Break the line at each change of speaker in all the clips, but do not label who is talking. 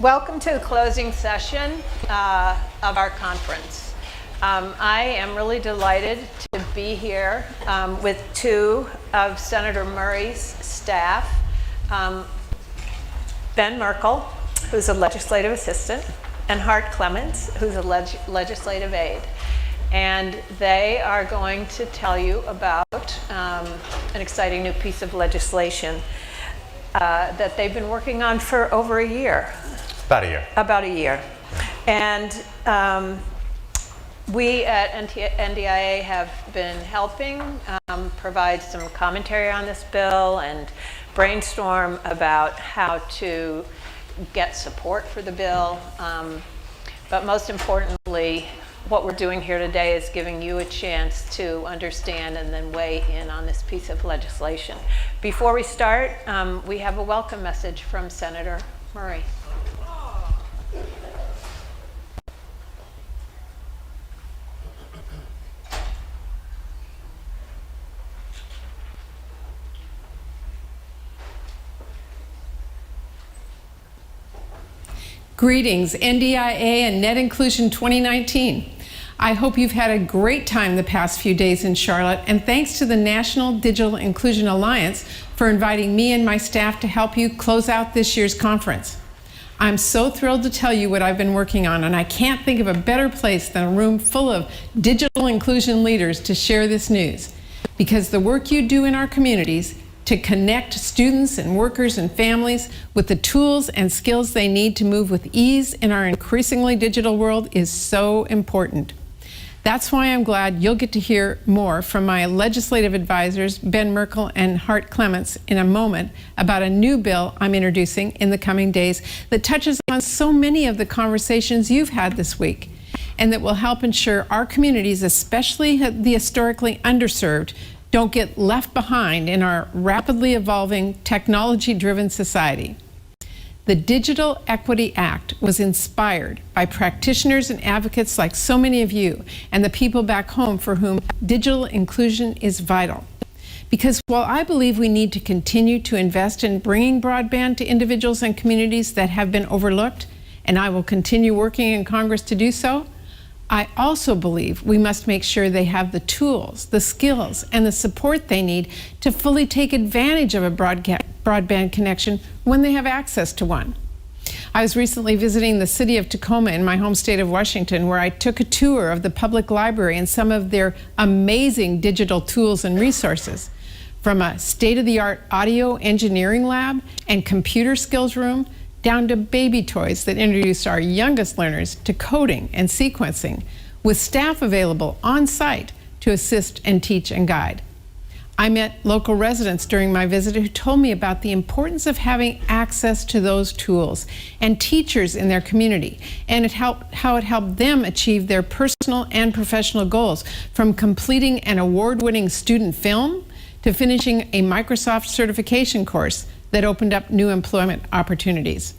Welcome to the closing session of our conference. I am really delighted to be here with two of Senator Murray's staff, Ben Merkel, who's a legislative assistant, and Hart Clements, who's a legislative aide. And they are going to tell you about an exciting new piece of legislation that they've been working on for over a year. About a year. And we at NDIA have been helping provide some commentary on this bill and brainstorm about how to get support for the bill. But most importantly, what we're doing here today is giving you a chance to understand and then weigh in on this piece of legislation. Before we start, we have a welcome message from Senator Murray.
Greetings, NDIA and Net Inclusion 2019. I hope you've had a great time the past few days in Charlotte, and thanks to the National Digital Inclusion Alliance for inviting me and my staff to help you close out this year's conference. I'm so thrilled to tell you what I've been working on, and I can't think of a better place than a room full of digital inclusion leaders to share this news. Because the work you do in our communities to connect students and workers and families with the tools and skills they need to move with ease in our increasingly digital world is so important. That's why I'm glad you'll get to hear more from my legislative advisors, Ben Merkel and Hart Clements, in a moment about a new bill I'm introducing in the coming days that touches on so many of the conversations you've had this week, and that will help ensure our communities, especially the historically underserved, don't get left behind in our rapidly evolving technology-driven society. The Digital Equity Act was inspired by practitioners and advocates like so many of you and the people back home for whom digital inclusion is vital. Because while I believe we need to continue to invest in bringing broadband to individuals and communities that have been overlooked, and I will continue working in Congress to do so, I also believe we must make sure they have the tools, the skills, and the support they need to fully take advantage of a broadband connection when they have access to one. I was recently visiting the city of Tacoma in my home state of Washington, where I took a tour of the public library and some of their amazing digital tools and resources. From a state-of-the-art audio engineering lab and computer skills room, down to baby toys that introduce our youngest learners to coding and sequencing, with staff available on site to assist and teach and guide. I met local residents during my visit who told me about the importance of having access to those tools, and teachers in their community, and how it helped them achieve their personal and professional goals, from completing an award-winning student film to finishing a Microsoft certification course that opened up new employment opportunities.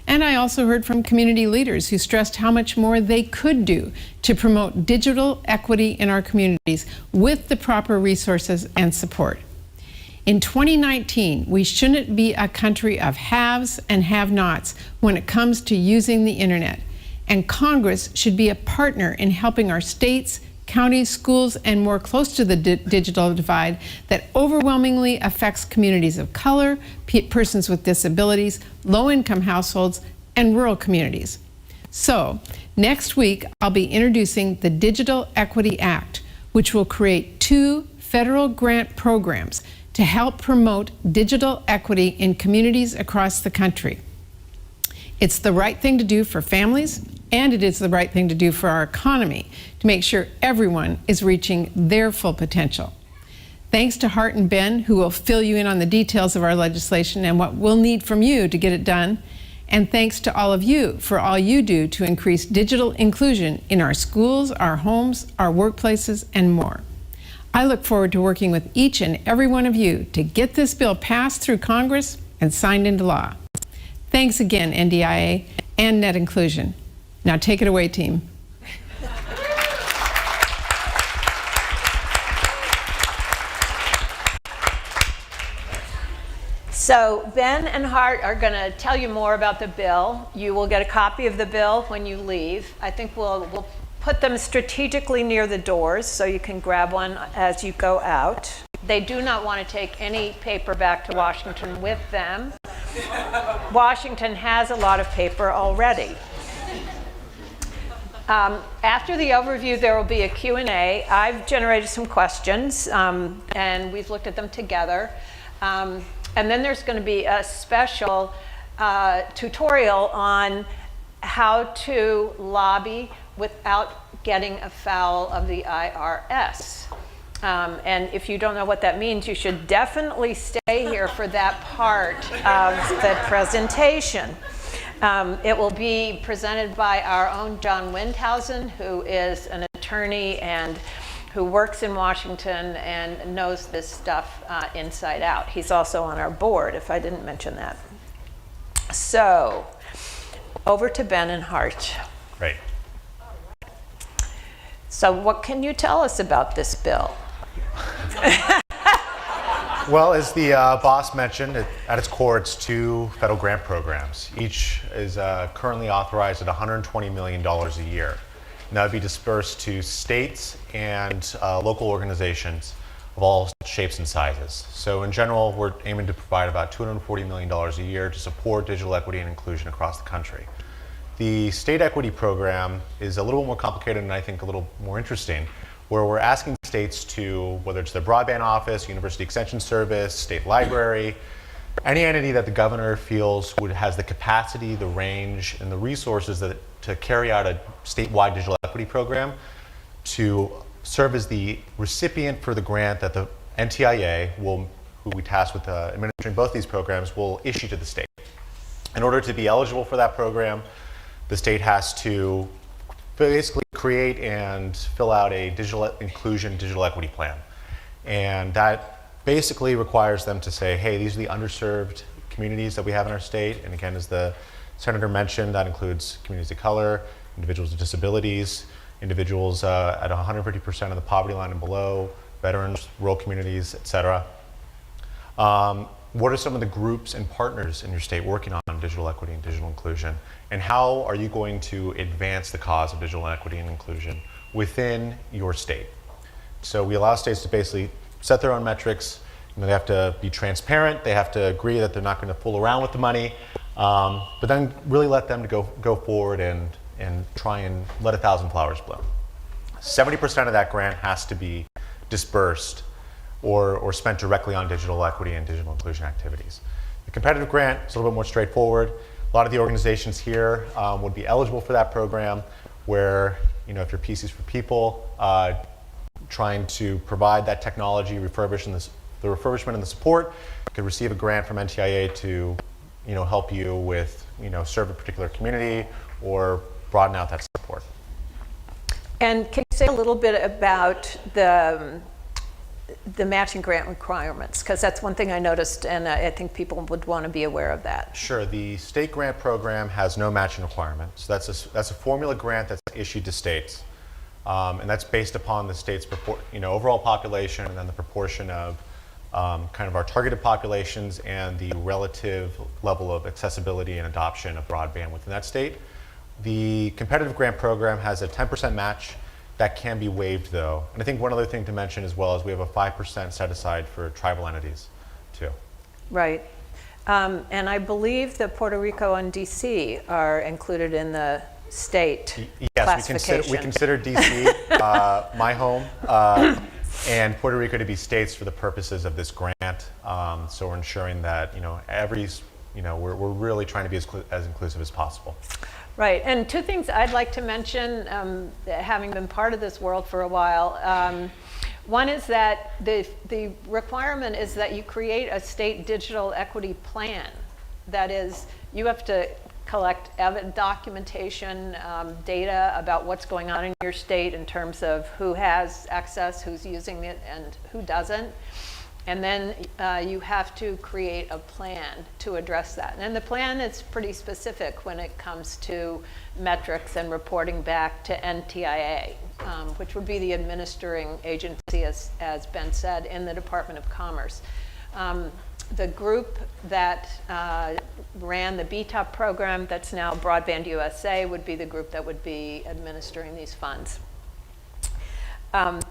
And I also heard from community leaders who stressed how much more they could do to promote digital equity in our communities with the proper resources and support. In 2019, we shouldn't be a country of haves and have-nots when it comes to using the internet. And Congress should be a partner in helping our states, counties, schools, and more close to the digital divide that overwhelmingly affects communities of color, persons with disabilities, low-income households, and rural communities. So, next week, I'll be introducing the Digital Equity Act, which will create 2 federal grant programs to help promote digital equity in communities across the country. It's the right thing to do for families, and it is the right thing to do for our economy to make sure everyone is reaching their full potential. Thanks to Hart and Ben, who will fill you in on the details of our legislation and what we'll need from you to get it done. And thanks to all of you for all you do to increase digital inclusion in our schools, our homes, our workplaces, and more. I look forward to working with each and every one of you to get this bill passed through Congress and signed into law. Thanks again, NDIA and Net Inclusion. Now take it away, team.
So Ben and Hart are going to tell you more about the bill. You will get a copy of the bill when you leave. I think we'll put them strategically near the doors so you can grab one as you go out. They do not want to take any paper back to Washington with them. Washington has a lot of paper already. After the overview, there will be a Q&A. I've generated some questions, and we've looked at them together. And then there's going to be a special tutorial on how to lobby without getting afoul of the IRS. And if you don't know what that means, you should definitely stay here for that part of the presentation. It will be presented by our own John Windhausen, who is an attorney and who works in Washington and knows this stuff inside out. He's also on our board, if I didn't mention that. So, over to Ben and Hart.
Great.
So what can you tell us about this bill?
Well, as the boss mentioned, at its core, it's two federal grant programs. Each is currently authorized at $120 million a year. And that would be dispersed to states and local organizations of all shapes and sizes. So in general, we're aiming to provide about $240 million a year to support digital equity and inclusion across the country. The state equity program is a little more complicated and I think a little more interesting, where we're asking states to, whether it's their broadband office, university extension service, state library, any entity that the governor feels has the capacity, the range, and the resources to carry out a statewide digital equity program, to serve as the recipient for the grant that the NDIA, who we tasked with administering both these programs, will issue to the state. In order to be eligible for that program, the state has to basically create and fill out a digital inclusion, digital equity plan. And that basically requires them to say, hey, these are the underserved communities that we have in our state. And again, as the Senator mentioned, that includes communities of color, individuals with disabilities, individuals at 150% of the poverty line and below, veterans, rural communities, et cetera. What are some of the groups and partners in your state working on digital equity and digital inclusion? And how are you going to advance the cause of digital equity and inclusion within your state? So we allow states to basically set their own metrics. They have to be transparent. They have to agree that they're not going to fool around with the money. But then really let them to go forward and try and let 1,000 flowers bloom. 70% of that grant has to be dispersed or spent directly on digital equity and digital inclusion activities. The competitive grant is a little bit more straightforward. A lot of the organizations here would be eligible for that program, where if you're PCs for People, trying to provide that technology, the refurbishment and the support, could receive a grant from NDIA to help you with serve a particular community or broaden out that support. And
can you say a little bit about the matching grant requirements? Because that's one thing I noticed, and I think people would want to be aware of that.
Sure. The state grant program has no matching requirements. So that's a formula grant that's issued to states, and that's based upon the state's overall population, and then the proportion of kind of our targeted populations and the relative level of accessibility and adoption of broadband within that state. The competitive grant program has a 10% match. That can be waived, though. And I think one other thing to mention as well is we have a 5% set aside for tribal entities, too.
Right. And I believe that Puerto Rico and DC are included in the state classification.
Yes, we consider DC my home and Puerto Rico to be states for the purposes of this grant. So we're ensuring that we're really trying to be as inclusive as possible.
Right, and two things I'd like to mention, having been part of this world for a while. One is that the requirement is that you create a state digital equity plan. That is, you have to collect documentation, data about what's going on in your state in terms of who has access, who's using it, and who doesn't. And then you have to create a plan to address that. And the plan is pretty specific when it comes to metrics and reporting back to NDIA, which would be the administering agency, as Ben said, in the Department of Commerce. The group that ran the BTOP program, that's now Broadband USA, would be the group that would be administering these funds.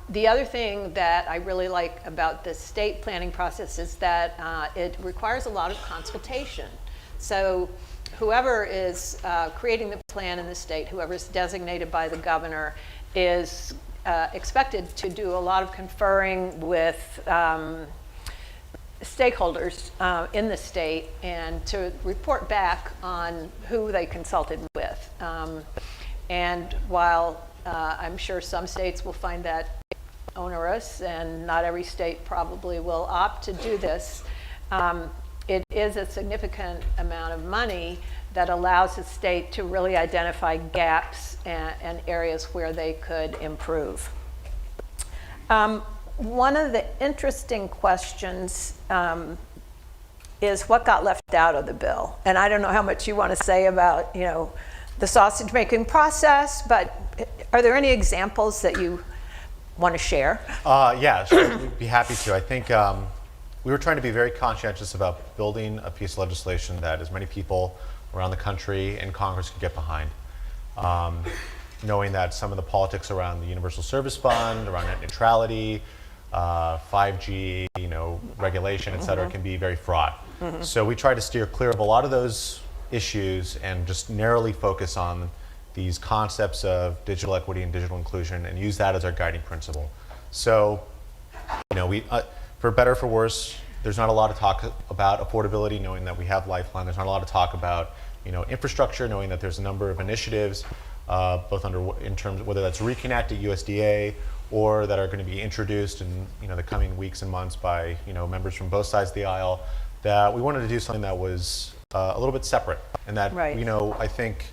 The other thing that I really like about the state planning process is that it requires a lot of consultation. So whoever is creating the plan in the state, whoever is designated by the governor, is expected to do a lot of conferring with stakeholders in the state and to report back on who they consulted with. And while I'm sure some states will find that onerous, and not every state probably will opt to do this, it is a significant amount of money that allows the state to really identify gaps and areas where they could improve. One of the interesting questions is what got left out of the bill. And I don't know how much you want to say about, the sausage making process, but are there any examples that you want to share?
Yeah, sure. We'd be happy to. I think we were trying to be very conscientious about building a piece of legislation that as many people around the country and Congress could get behind. Knowing that some of the politics around the Universal Service Fund, around net neutrality, 5G, regulation, et cetera, can be very fraught. So we try to steer clear of a lot of those issues and just narrowly focus on these concepts of digital equity and digital inclusion and use that as our guiding principle. So, we, for better or for worse, there's not a lot of talk about affordability, knowing that we have Lifeline. There's not a lot of talk about, infrastructure, knowing that there's a number of initiatives, both in terms of whether that's Reconnect at USDA or that are going to be introduced in the coming weeks and months by members from both sides of the aisle, that we wanted to do something that was a little bit separate, and that
right.
I think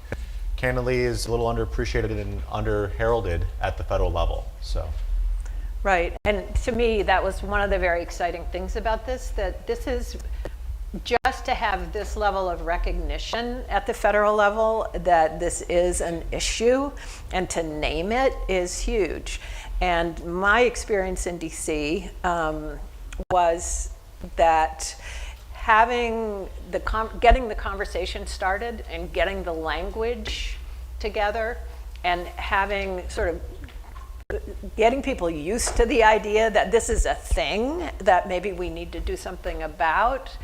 candidly is a little underappreciated and under-heralded at the federal level. So.
Right, and to me that was one of the very exciting things about this, that this is just to have this level of recognition at the federal level that this is an issue, and to name it is huge. And my experience in DC was that getting the conversation started and getting the language together and having getting people used to the idea that this is a thing that maybe we need to do something about.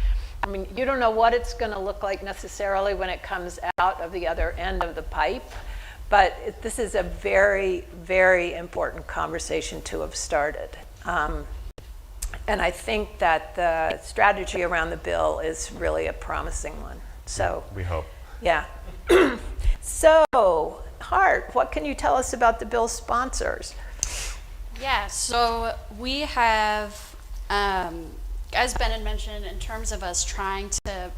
I mean, you don't know what it's going to look like necessarily when it comes out of the other end of the pipe, but this is a very, very important conversation to have started. And I think that the strategy around the bill is really a promising one. So
we hope.
Yeah. So, Hart, what can you tell us about the bill's sponsors?
Yeah, so we have, as Ben had mentioned, in terms of us trying to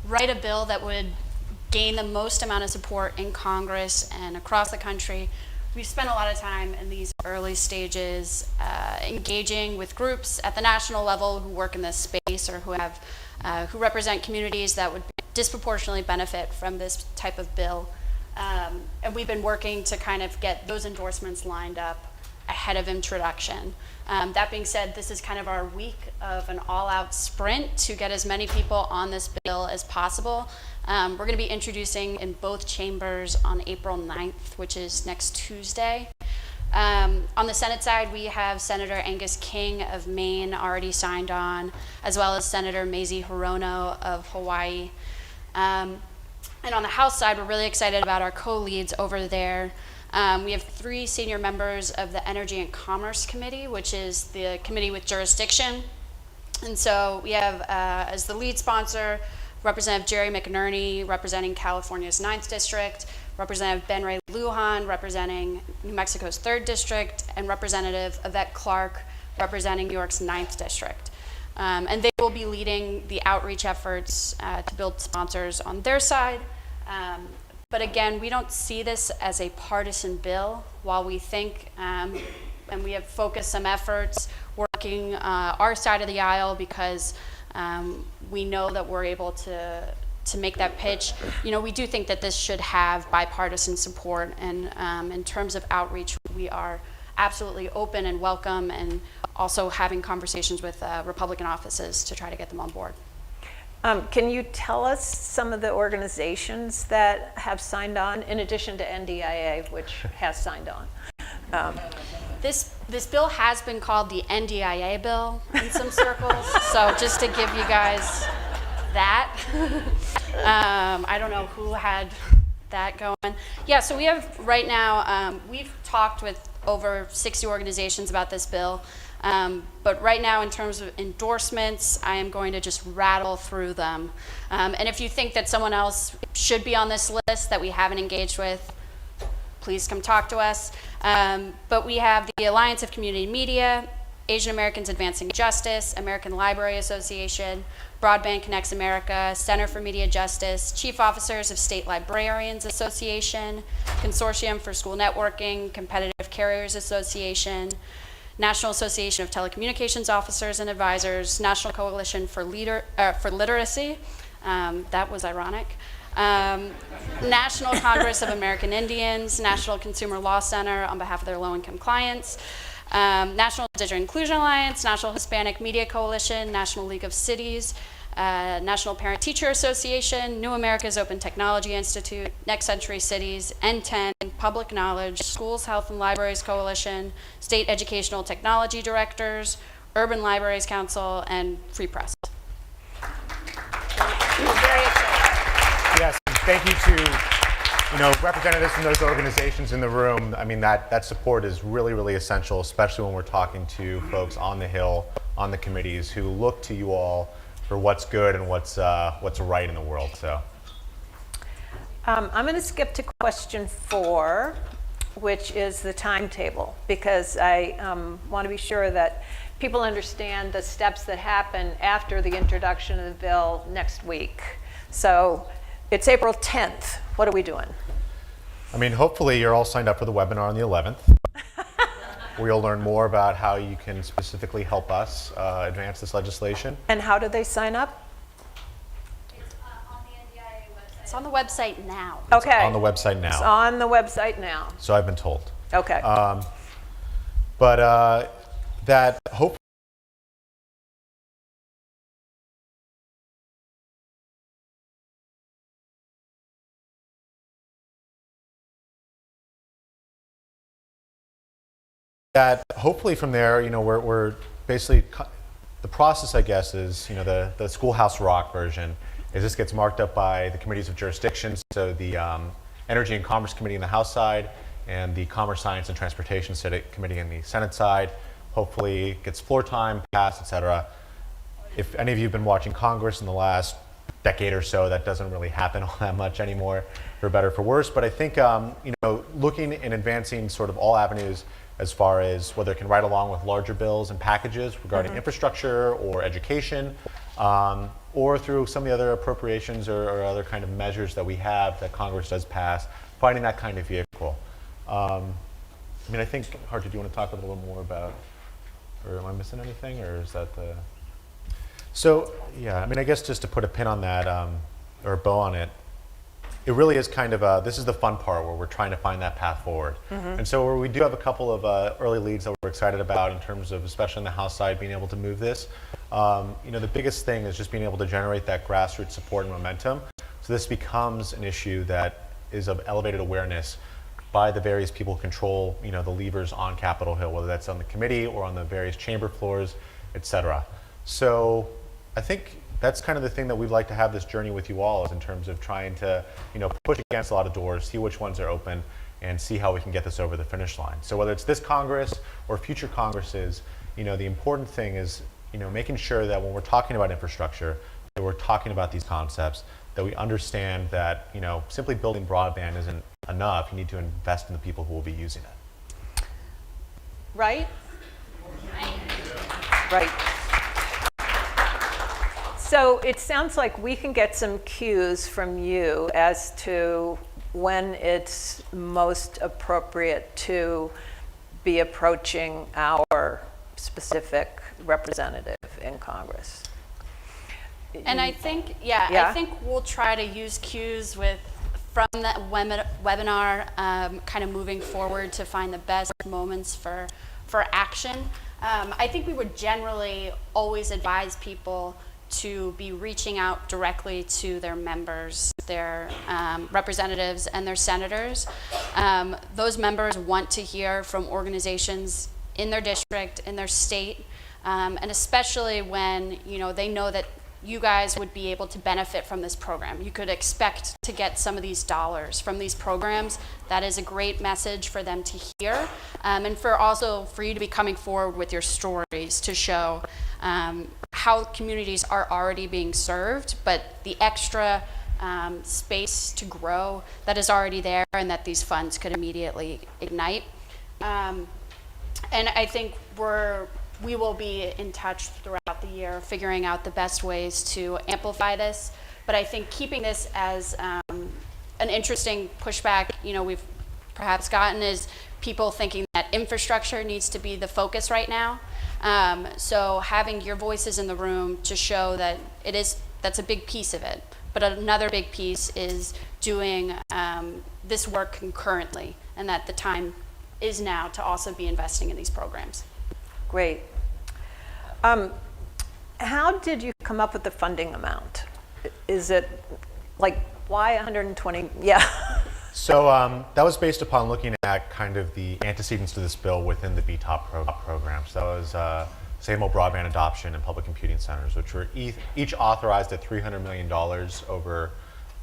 write a bill that would gain the most amount of support in Congress and across the country, we've spent a lot of time in these early stages engaging with groups at the national level who work in this space or who represent communities that would disproportionately benefit from this type of bill. And we've been working to kind of get those endorsements lined up ahead of introduction. That being said, this is kind of our week of an all-out sprint to get as many people on this bill as possible. We're going to be introducing in both chambers on April 9th, which is next Tuesday. On the Senate side, we have Senator Angus King of Maine already signed on, as well as Senator Mazie Hirono of Hawaii. And on the House side, we're really excited about our co-leads over there. We have 3 senior members of the Energy and Commerce Committee, which is the committee with jurisdiction. And so we have, as the lead sponsor, Representative Jerry McNerney, representing California's 9th District, Representative Ben Ray Lujan, representing New Mexico's 3rd District, and Representative Yvette Clark, representing New York's 9th District. And they will be leading the outreach efforts to build sponsors on their side. But again, we don't see this as a partisan bill. While we think, and we have focused some efforts working our side of the aisle because we know that we're able to make that pitch. We do think that this should have bipartisan support, and in terms of outreach, we are absolutely open and welcome, and also having conversations with Republican offices to try to get them on board.
Can you tell us some of the organizations that have signed on, in addition to NDIA, which has signed on?
This bill has been called the NDIA bill in some circles, so just to give you guys that. I don't know who had that going. Yeah, so we have right now, we've talked with over 60 organizations about this bill, but right now in terms of endorsements, I am going to just rattle through them. And if you think that someone else should be on this list that we haven't engaged with, please come talk to us. But we have the Alliance of Community Media, Asian Americans Advancing Justice, American Library Association, Broadband Connects America, Center for Media Justice, Chief Officers of State Librarians Association, Consortium for School Networking, Competitive Carriers Association, National Association of Telecommunications Officers and Advisors, National Coalition for Literacy, that was ironic, National Congress of American Indians, National Consumer Law Center on behalf of their low-income clients, National Digital Inclusion Alliance, National Hispanic Media Coalition, National League of Cities, National Parent Teacher Association, New America's Open Technology Institute, Next Century Cities, N10, Public Knowledge, Schools, Health and Libraries Coalition, State Educational Technology Directors, Urban Libraries Council, and Free Press.
Very exciting.
Yes, and thank you to representatives from those organizations in the room. I mean, that support is really, really essential, especially when we're talking to folks on the Hill, on the committees, who look to you all for what's good and what's right in the world. So,
I'm going to skip to question 4, which is the timetable, because I want to be sure that people understand the steps that happen after the introduction of the bill next week. So it's April 10th. What are we doing?
I mean, hopefully you're all signed up for the webinar on the 11th. We'll learn more about how you can specifically help us advance this legislation.
And how do they sign up?
It's on the NDIA website. It's on the website now.
Okay.
On the website now.
It's on the website now.
So I've been told.
Okay.
But that hopefully from there, we're basically, the process, I guess, is, the Schoolhouse Rock version is this gets marked up by the committees of jurisdiction, so the Energy and Commerce Committee in the House side and the Commerce, Science, and Transportation Committee in the Senate side. Hopefully gets floor time, passed, etc. If any of you have been watching Congress in the last decade or so, that doesn't really happen all that much anymore, for better or for worse. But I think, looking and advancing sort of all avenues as far as whether it can ride along with larger bills and packages regarding infrastructure or education, or through some of the other appropriations or other kind of measures that we have that Congress does pass, finding that kind of vehicle. I think, Hart, do you want to talk a little more about, or am I missing anything, or is that the... So, yeah, I guess just to put a pin on that, or a bow on it, it really is kind of this is the fun part where we're trying to find that path forward. And so we do have a couple of early leads that we're excited about in terms of, especially on the House side, being able to move this. The biggest thing is just being able to generate that grassroots support and momentum. So this becomes an issue that is of elevated awareness by the various people who control, the levers on Capitol Hill, whether that's on the committee or on the various chamber floors, et cetera. So I think that's kind of the thing that we'd like to have this journey with you all, is in terms of trying to, push against a lot of doors, see which ones are open, and see how we can get this over the finish line. So whether it's this Congress or future Congresses, the important thing is, making sure that when we're talking about infrastructure, that we're talking about these concepts, that we understand that, simply building broadband isn't enough. You need to invest in the people who will be using it.
Right? Right. So it sounds like we can get some cues from you as to when it's most appropriate to be approaching our specific representative in Congress.
And I think,
Yeah?
I think we'll try to use cues from that webinar, kind of moving forward to find the best moments for action. I think we would generally always advise people to be reaching out directly to their members, their representatives, and their senators. Those members want to hear from organizations in their district, in their state, and especially when they know that you guys would be able to benefit from this program. You could expect to get some of these dollars from these programs. That is a great message for them to hear, and for you to be coming forward with your stories to show how communities are already being served, but the extra space to grow that is already there, and that these funds could immediately ignite. And I think we will be in touch throughout the year, figuring out the best ways to amplify this. But I think keeping this as an interesting pushback, we've perhaps gotten is people thinking that infrastructure needs to be the focus right now. So having your voices in the room to show that that's a big piece of it. But another big piece is doing this work concurrently, and that the time is now to also be investing in these programs.
Great. How did you come up with the funding amount? Is it why 120? Yeah.
So that was based upon looking at kind of the antecedents to this bill within the BTOP program. So that was Stable Broadband Adoption and Public Computing Centers, which were each authorized at $300 million over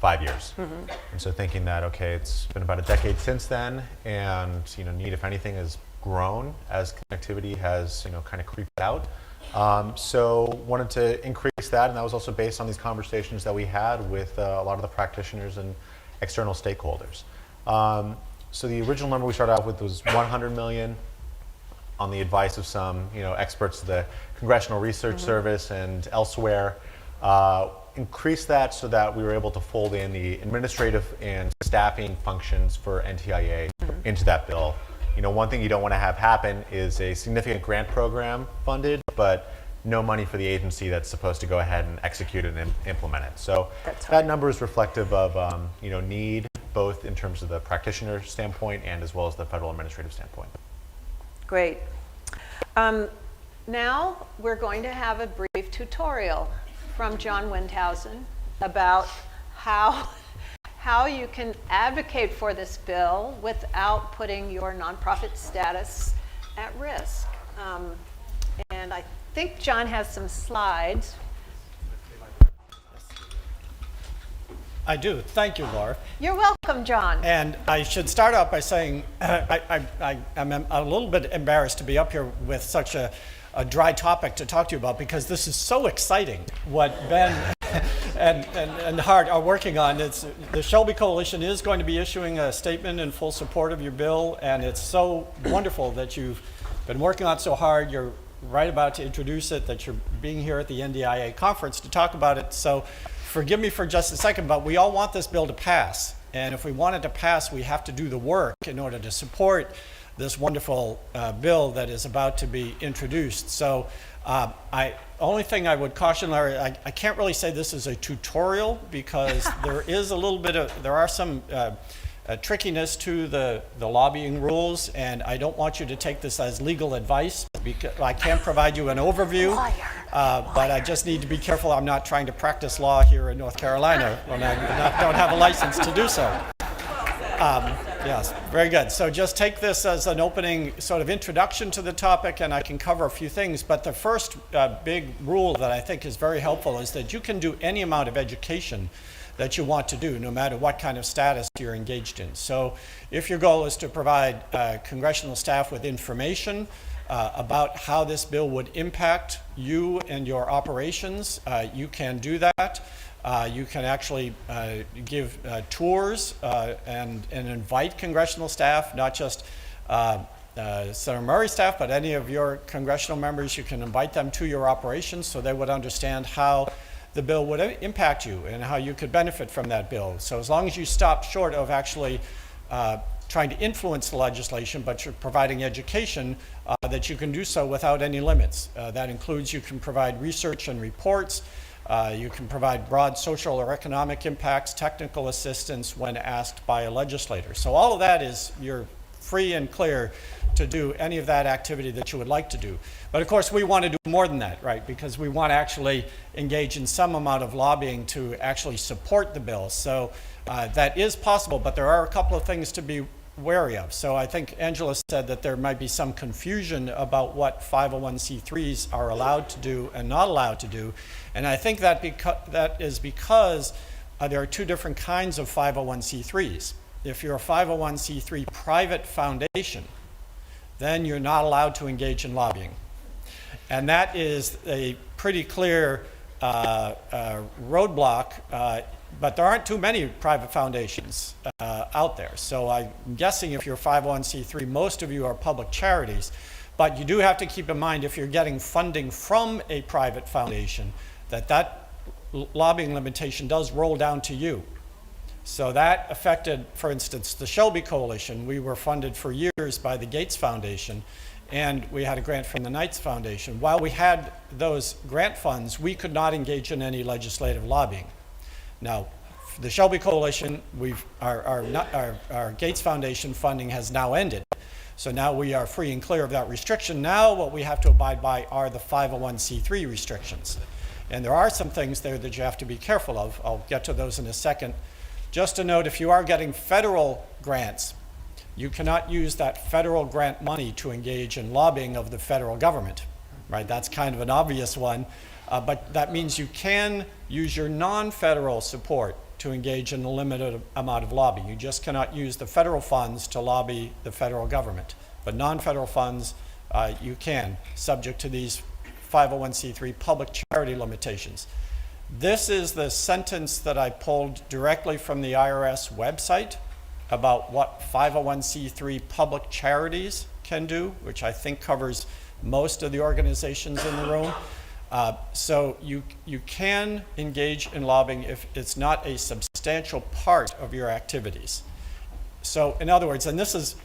5 years. Mm-hmm. And so thinking that, okay, it's been about a decade since then, and need, if anything, has grown as connectivity has kind of creeped out. So wanted to increase that, and that was also based on these conversations that we had with a lot of the practitioners and external stakeholders. So the original number we started out with was 100 million on the advice of some experts of the Congressional Research mm-hmm. Service and elsewhere. Increased that so that we were able to fold in the administrative and staffing functions for NDIA mm-hmm. into that bill. One thing you don't want to have happen is a significant grant program funded, but no money for the agency that's supposed to go ahead and execute it and implement it. So that number is reflective of need, both in terms of the practitioner standpoint and as well as the federal administrative standpoint.
Great. Now we're going to have a brief tutorial from John Windhausen about how you can advocate for this bill without putting your nonprofit status at risk. And I think John has some slides.
I do. Thank you, Laura.
You're welcome, John.
And I should start out by saying I'm a little bit embarrassed to be up here with such a dry topic to talk to you about, because this is so exciting what Ben and Hart are working on. The Shelby Coalition is going to be issuing a statement in full support of your bill, and it's so wonderful that you've been working on it so hard. You're right about to introduce it, that you're being here at the NDIA conference to talk about it. So forgive me for just a second, but we all want this bill to pass. And if we want it to pass, we have to do the work in order to support this wonderful bill that is about to be introduced. So only thing I would caution, Larry, I can't really say this is a tutorial, because there are some trickiness to the lobbying rules, and I don't want you to take this as legal advice, because I can't provide you an overview, but I just need to be careful I'm not trying to practice law here in North Carolina when I don't have a license to do so. Yes, very good. So just take this as an opening sort of introduction to the topic, and I can cover a few things. But the first big rule that I think is very helpful is that you can do any amount of education that you want to do, no matter what kind of status you're engaged in. So if your goal is to provide congressional staff with information about how this bill would impact you and your operations, you can do that. You can actually give tours and invite congressional staff, not just Senator Murray staff, but any of your congressional members. You can invite them to your operations so they would understand how the bill would impact you and how you could benefit from that bill. So as long as you stop short of actually trying to influence the legislation, but you're providing education, that you can do so without any limits. That includes you can provide research and reports. You can provide broad social or economic impacts, technical assistance when asked by a legislator. So all of that is, you're free and clear to do any of that activity that you would like to do. But of course, we want to do more than that, right? Because we want to actually engage in some amount of lobbying to actually support the bill. So that is possible, but there are a couple of things to be wary of. So I think Angela said that there might be some confusion about what 501c3s are allowed to do and not allowed to do. And I think that is because there are two different kinds of 501c3s. If you're a 501c3 private foundation, then you're not allowed to engage in lobbying. And that is a pretty clear roadblock, but there aren't too many private foundations out there. So I'm guessing if you're 501c3, most of you are public charities. But you do have to keep in mind, if you're getting funding from a private foundation, that lobbying limitation does roll down to you. So that affected, for instance, the Shelby Coalition. We were funded for years by the Gates Foundation, and we had a grant from the Knights Foundation. While we had those grant funds, we could not engage in any legislative lobbying. Now, the Shelby Coalition, our Gates Foundation funding has now ended. So now we are free and clear of that restriction. Now what we have to abide by are the 501c3 restrictions. And there are some things there that you have to be careful of. I'll get to those in a second. Just to note, if you are getting federal grants, you cannot use that federal grant money to engage in lobbying of the federal government, right? That's kind of an obvious one. But that means you can use your non-federal support to engage in a limited amount of lobbying. You just cannot use the federal funds to lobby the federal government. But non-federal funds, you can, subject to these 501c3 public charity limitations. This is the sentence that I pulled directly from the IRS website about what 501c3 public charities can do, which I think covers most of the organizations in the room. So you can engage in lobbying if it's not a substantial part of your activities. So in other words, and this is,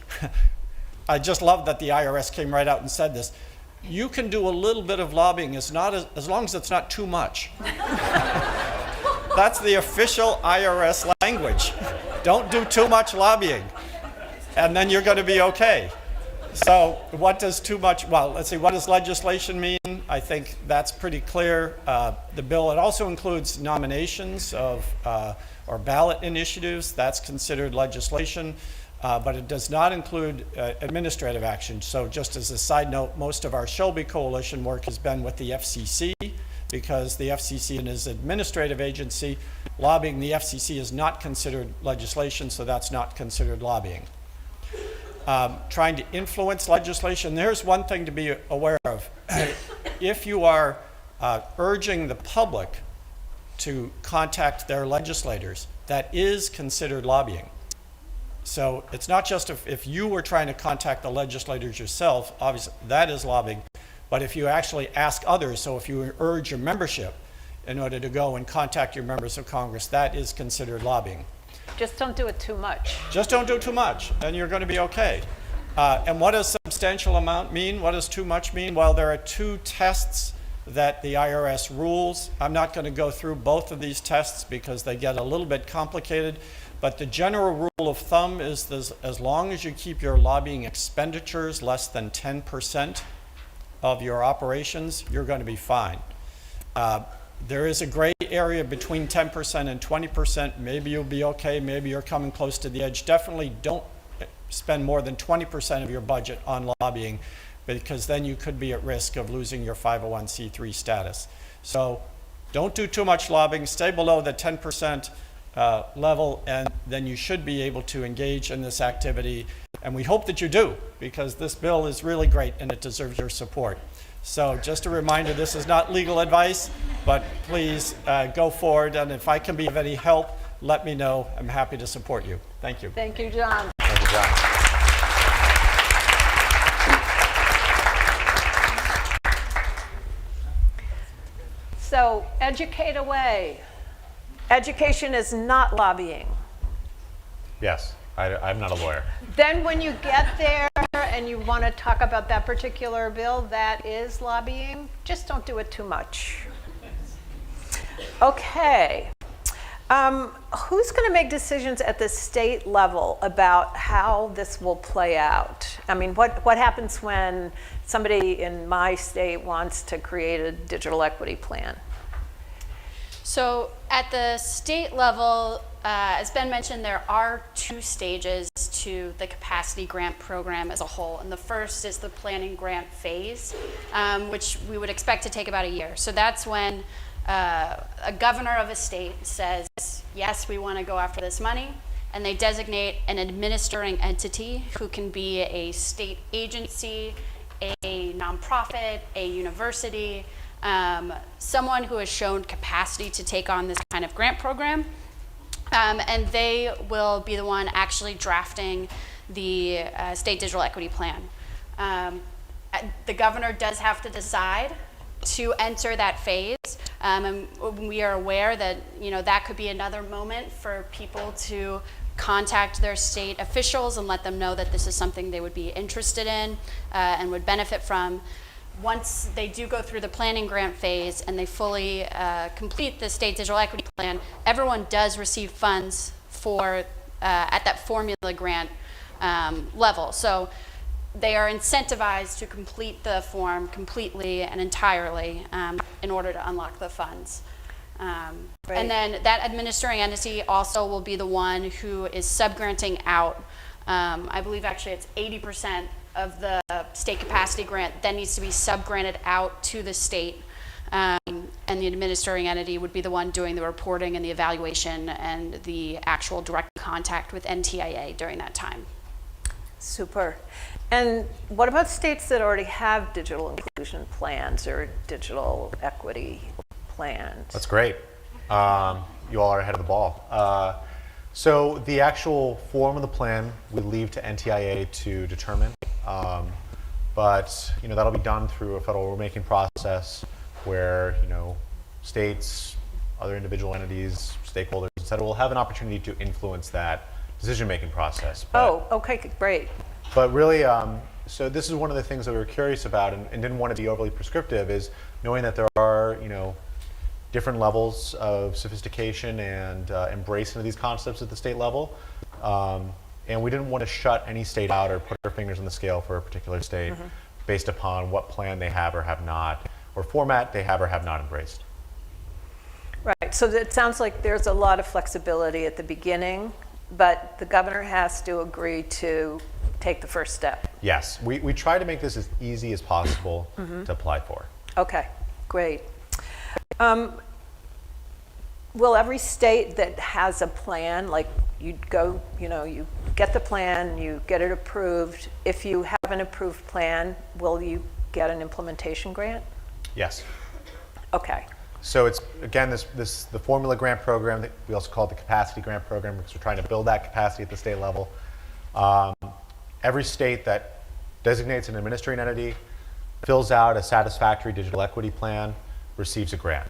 I just love that the IRS came right out and said this, you can do a little bit of lobbying as long as it's not too much. That's the official IRS language. Don't do too much lobbying, and then you're going to be okay. So what does too much, well, let's see, what does legislation mean? I think that's pretty clear. The bill, it also includes nominations of, or ballot initiatives. That's considered legislation, but it does not include administrative action. So just as a side note, most of our Shelby Coalition work has been with the FCC, because the FCC is an administrative agency. Lobbying the FCC is not considered legislation, so that's not considered lobbying. Trying to influence legislation, there's one thing to be aware of. If you are urging the public to contact their legislators, that is considered lobbying. So it's not just if you were trying to contact the legislators yourself, obviously that is lobbying, but if you actually ask others, so if you urge your membership in order to go and contact your members of Congress, that is considered lobbying.
Just don't do it too much.
Just don't do too much, and you're going to be okay. And what does substantial amount mean? What does too much mean? Well, there are two tests that the IRS rules. I'm not going to go through both of these tests because they get a little bit complicated, but the general rule of thumb is this: as long as you keep your lobbying expenditures less than 10% of your operations, you're going to be fine. There is a gray area between 10% and 20%. Maybe you'll be okay, maybe you're coming close to the edge. Definitely don't spend more than 20% of your budget on lobbying, because then you could be at risk of losing your 501c3 status. So don't do too much lobbying, stay below the 10% level, and then you should be able to engage in this activity. And we hope that you do, because this bill is really great and it deserves your support. So just a reminder, this is not legal advice, but please go forward, and if I can be of any help, let me know. I'm happy to support you. Thank you.
Thank you, John.
Thank you, John.
So educate away. Education is not lobbying.
Yes, I'm not a lawyer.
Then when you get there and you want to talk about that particular bill, that is lobbying. Just don't do it too much. Okay. Who's going to make decisions at the state level about how this will play out? I mean, what happens when somebody in my state wants to create a digital equity plan?
So at the state level, as Ben mentioned, there are 2 stages to the capacity grant program as a whole. And the first is the planning grant phase, which we would expect to take about a year. So that's when a governor of a state says, yes, we want to go after this money, and they designate an administering entity who can be a state agency, a nonprofit, a university, someone who has shown capacity to take on this kind of grant program. And they will be the one actually drafting the state digital equity plan. The governor does have to decide to enter that phase, and we are aware that that could be another moment for people to contact their state officials and let them know that this is something they would be interested in and would benefit from. Once they do go through the planning grant phase and they fully complete the state digital equity plan, everyone does receive funds for at that formula grant level. So they are incentivized to complete the form completely and entirely in order to unlock the funds.
Right.
And then that administering entity also will be the one who is subgranting out. I believe actually it's 80% of the state capacity grant then needs to be subgranted out to the state. And the administering entity would be the one doing the reporting and the evaluation and the actual direct contact with NDIA during that time.
Super. And what about states that already have digital inclusion plans or digital equity plans?
That's great. You all are ahead of the ball. So the actual form of the plan we leave to NDIA to determine, but that'll be done through a federal rulemaking process where states, other individual entities, stakeholders, et cetera, will have an opportunity to influence that decision-making process.
Oh, okay, great.
But really, so this is one of the things that we were curious about and didn't want to be overly prescriptive, is knowing that there are different levels of sophistication and embrace into these concepts at the state level. And we didn't want to shut any state out or put our fingers on the scale for a particular state based upon what plan they have or have not, or format they have or have not embraced.
Right, so it sounds like there's a lot of flexibility at the beginning, but the governor has to agree to take the first step.
Yes, we try to make this as easy as possible to apply for.
Okay, great. Will every state that has a plan, like you go, you get the plan, you get it approved, if you have an approved plan, will you get an implementation grant?
Yes.
Okay.
So it's, again, the formula grant program that we also call it the capacity grant program, because we're trying to build that capacity at the state level. Every state that designates an administering entity, fills out a satisfactory digital equity plan, receives a grant.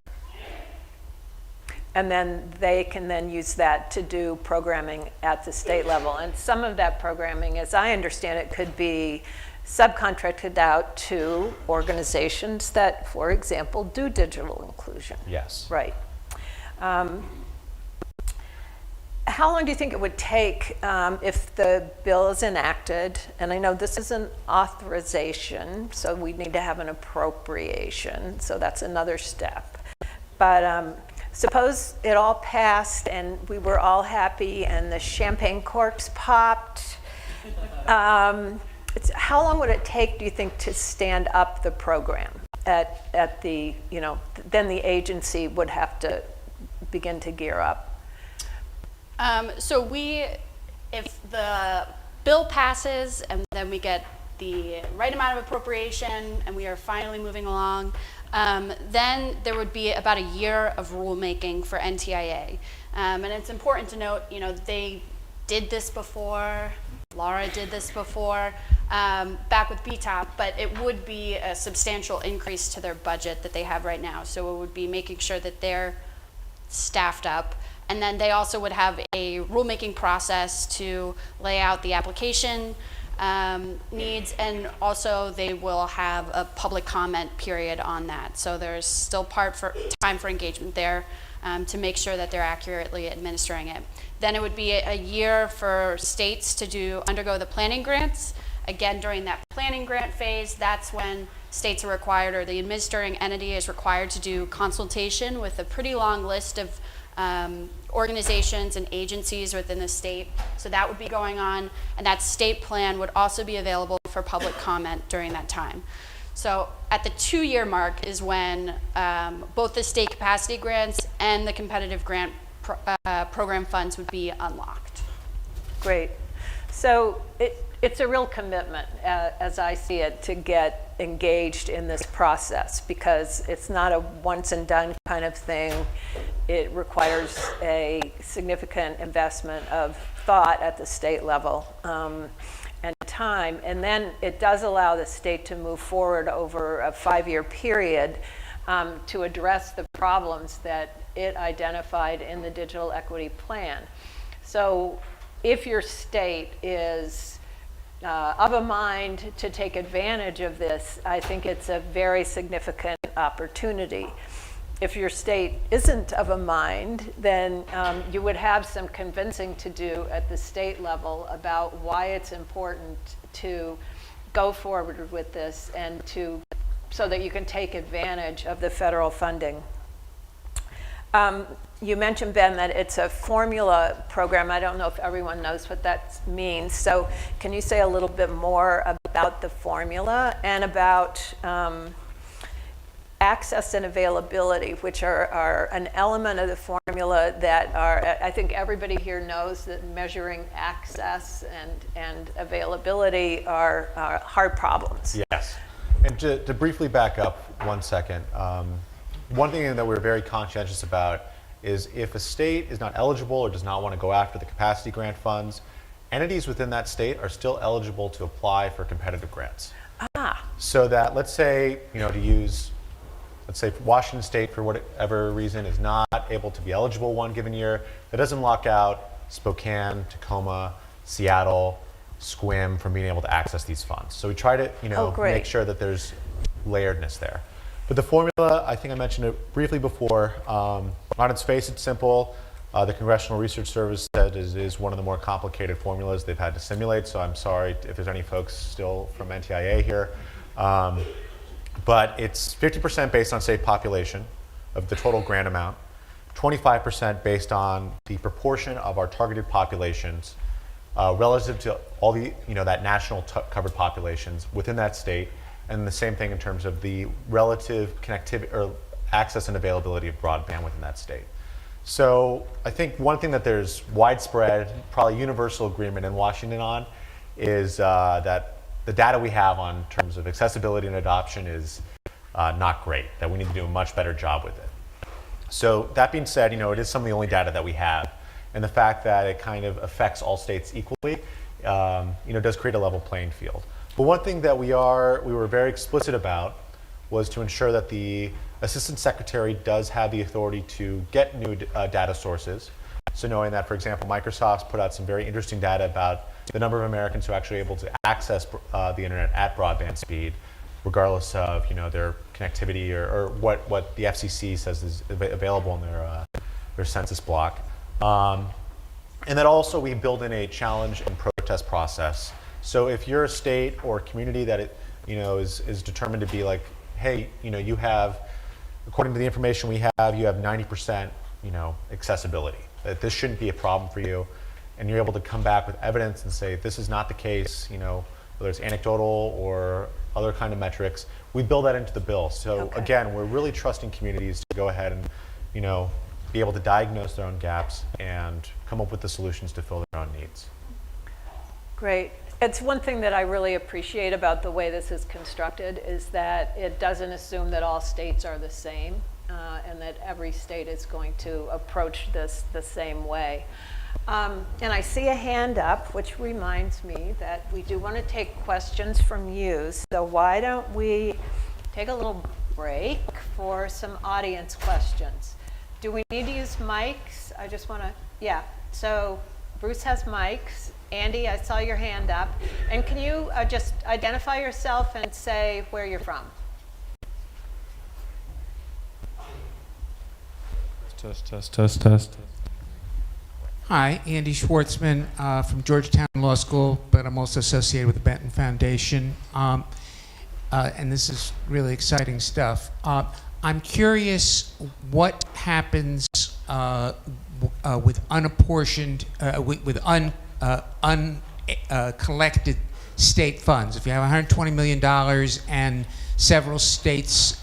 And then they can then use that to do programming at the state level. And some of that programming, as I understand it, could be subcontracted out to organizations that, for example, do digital inclusion.
Yes.
Right. How long do you think it would take if the bill is enacted? And I know this is an authorization, so we need to have an appropriation, so that's another step. But suppose it all passed and we were all happy and the champagne corks popped. How long would it take, do you think, to stand up the program at the, then the agency would have to begin to gear up?
So if the bill passes and then we get the right amount of appropriation and we are finally moving along, then there would be about a year of rulemaking for NDIA. And it's important to note, they did this before, Laura did this before, back with BTOP, but it would be a substantial increase to their budget that they have right now. So it would be making sure that they're staffed up. And then they also would have a rulemaking process to lay out the application needs, and also they will have a public comment period on that. So there's still time for engagement there. to make sure that they're accurately administering it. Then it would be a year for states to undergo the planning grants. Again, during that planning grant phase, that's when states are required, or the administering entity is required to do consultation with a pretty long list of organizations and agencies within the state. So that would be going on, and that state plan would also be available for public comment during that time. So at the 2-year mark is when both the state capacity grants and the competitive grant program funds would be unlocked.
Great. So it's a real commitment, as I see it, to get engaged in this process, because it's not a once and done kind of thing. It requires a significant investment of thought at the state level and time. And then it does allow the state to move forward over a 5-year period to address the problems that it identified in the digital equity plan. So if your state is of a mind to take advantage of this, I think it's a very significant opportunity. If your state isn't of a mind, then you would have some convincing to do at the state level about why it's important to go forward with this and so that you can take advantage of the federal funding. You mentioned, Ben, that it's a formula program. I don't know if everyone knows what that means. So can you say a little bit more about the formula and about access and availability, which are an element of the formula that I think everybody here knows that measuring access and availability are hard problems.
Yes. And to briefly back up 1 second, one thing that we're very conscientious about is if a state is not eligible or does not want to go after the capacity grant funds, entities within that state are still eligible to apply for competitive grants. So that, let's say, let's say Washington State, for whatever reason, is not able to be eligible one given year, that doesn't lock out Spokane, Tacoma, Seattle, SQUIM from being able to access these funds. So we try to, make sure that there's layeredness there. But the formula, I think I mentioned it briefly before. On its face, it's simple. The Congressional Research Service said it is one of the more complicated formulas they've had to simulate, so I'm sorry if there's any folks still from NDIA here. But it's 50% based on state population of the total grant amount, 25% based on the proportion of our targeted populations relative to all the, that national covered populations within that state, and the same thing in terms of the relative connectivity or access and availability of broadband within that state. So I think one thing that there's widespread, probably universal agreement in Washington on is that the data we have on terms of accessibility and adoption is not great, that we need to do a much better job with it. So that being said, it is some of the only data that we have, and the fact that it kind of affects all states equally, does create a level playing field. But one thing that we were very explicit about was to ensure that the Assistant Secretary does have the authority to get new data sources. So knowing that, for example, Microsoft's put out some very interesting data about the number of Americans who are actually able to access the internet at broadband speed, regardless of their connectivity or what the FCC says is available in their census block. And then also we build in a challenge and protest process. So if you're a state or community that is determined to be like, hey, you have, according to the information we have, you have 90% accessibility, that this shouldn't be a problem for you, and you're able to come back with evidence and say this is not the case, whether it's anecdotal or other kind of metrics, we build that into the bill. So again, we're really trusting communities to go ahead and be able to diagnose their own gaps and come up with the solutions to fill their own needs.
Great. It's one thing that I really appreciate about the way this is constructed is that it doesn't assume that all states are the same and that every state is going to approach this the same way. And I see a hand up, which reminds me that we do want to take questions from you. So why don't we take a little break for some audience questions? Do we need to use mics? I just want to, yeah. So Bruce has mics. Andy, I saw your hand up. And can you just identify yourself and say where you're from?
Test.
Hi, Andy Schwartzman from Georgetown Law School, but I'm also associated with the Benton Foundation. And this is really exciting stuff. I'm curious what happens with unapportioned, with uncollected state funds. If you have $120 million and several states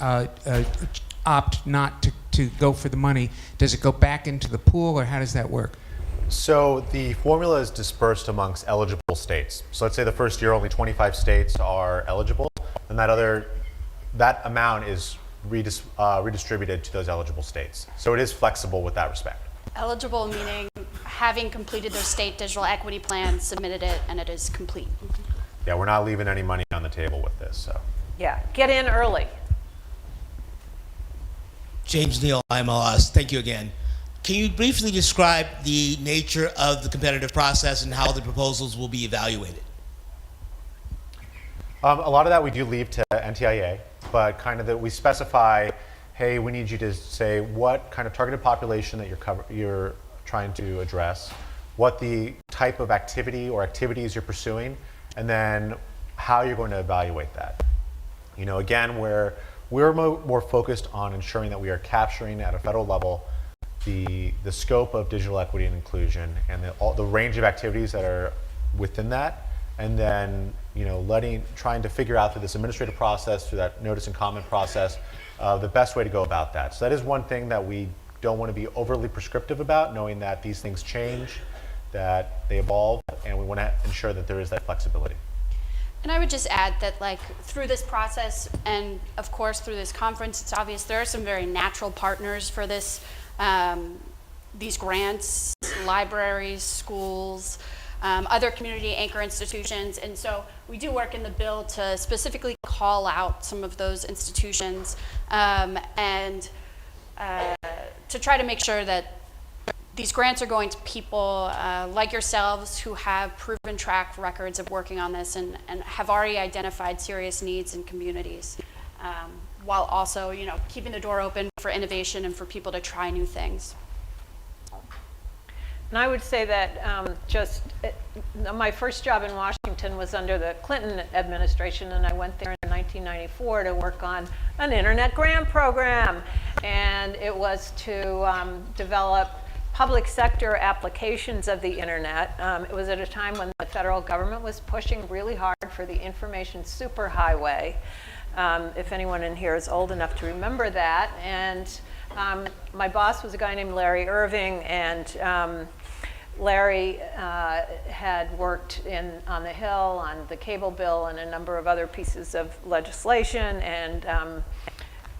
opt not to go for the money, does it go back into the pool, or how does that work?
So the formula is dispersed amongst eligible states. So let's say the first year only 25 states are eligible, and that amount is redistributed to those eligible states. So it is flexible with that respect.
Eligible meaning having completed their state digital equity plan, submitted it, and it is complete.
Yeah, we're not leaving any money on the table with this. So.
Yeah, get in early.
James Neal, IMLS. Thank you again. Can you briefly describe the nature of the competitive process and how the proposals will be evaluated?
A lot of that we do leave to NDIA, but kind of that we specify, hey, we need you to say what kind of targeted population that you're trying to address, what the type of activity or activities you're pursuing, and then how you're going to evaluate that. You know, again, we're more focused on ensuring that we are capturing at a federal level the scope of digital equity and inclusion and the range of activities that are within that, and then trying to figure out through this administrative process, through that notice and comment process, the best way to go about that. So that is one thing that we don't want to be overly prescriptive about, knowing that these things change, that they evolve, and we want to ensure that there is that flexibility.
And I would just add that, like, through this process and of course through this conference, it's obvious there are some very natural partners for this, these grants, libraries, schools, other community anchor institutions. And so we do work in the bill to specifically call out some of those institutions and to try to make sure that these grants are going to people like yourselves who have proven track records of working on this and have already identified serious needs in communities, while also, keeping the door open for innovation and for people to try new things.
And I would say that my first job in Washington was under the Clinton administration, and I went there in 1994 to work on an internet grant program, and it was to develop public sector applications of the internet. It was at a time when the federal government was pushing really hard for the information superhighway. If anyone in here is old enough to remember that. And my boss was a guy named Larry Irving, and Larry had worked on the Hill, on the cable bill, and a number of other pieces of legislation. And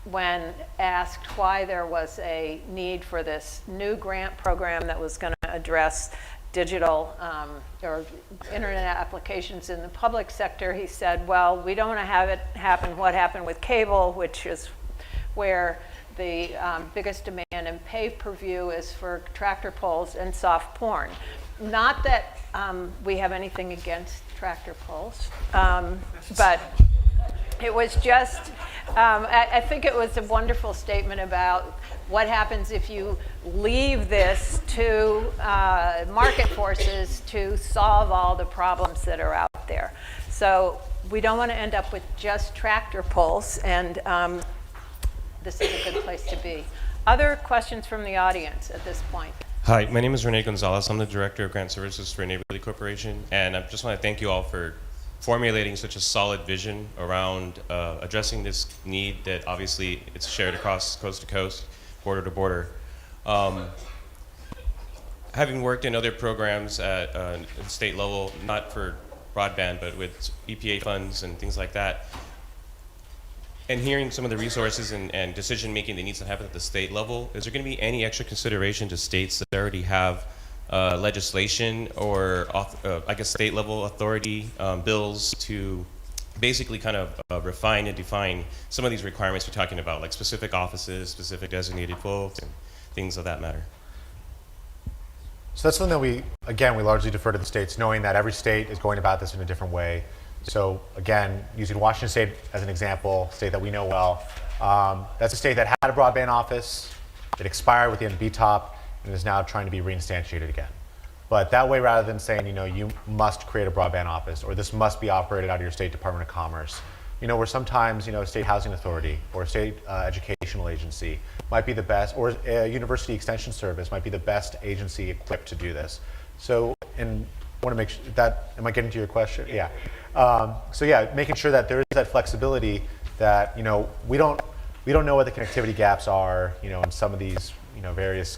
when asked why there was a need for this new grant program that was going to address digital or internet applications in the public sector, he said, well, we don't want to have it happen what happened with cable, which is where the biggest demand in pay-per-view is for tractor pulls and soft porn. Not that we have anything against tractor pulls, but it was just, I think it was a wonderful statement about what happens if you leave this to market forces to solve all the problems that are out there. So we don't want to end up with just tractor pulls, and this is a good place to be. Other questions from the audience at this point?
Hi, my name is Rene Gonzalez. I'm the Director of Grant Services for Neighborly Corporation, and I just want to thank you all for formulating such a solid vision around addressing this need that obviously it's shared across coast to coast, border to border. Having worked in other programs at state level, not for broadband, but with EPA funds and things like that, and hearing some of the resources and decision making that needs to happen at the state level, is there going to be any extra consideration to states that already have legislation or I guess state level authority bills to basically kind of refine and define some of these requirements you're talking about, like specific offices, specific designated folks, and things of that matter?
So that's something that we largely defer to the states, knowing that every state is going about this in a different way. So again, using Washington State as an example, state that we know well, that's a state that had a broadband office, It expired with the end of BTOP and is now trying to be reinstantiated again. But that way, rather than saying, you must create a broadband office or this must be operated out of your state Department of Commerce, where sometimes, state housing authority or state educational agency might be the best, or a university extension service might be the best agency equipped to do this. So, and I want to make sure that, am I getting to your question? Yeah. So yeah, making sure that there is that flexibility that, we don't know what the connectivity gaps are, in some of these, various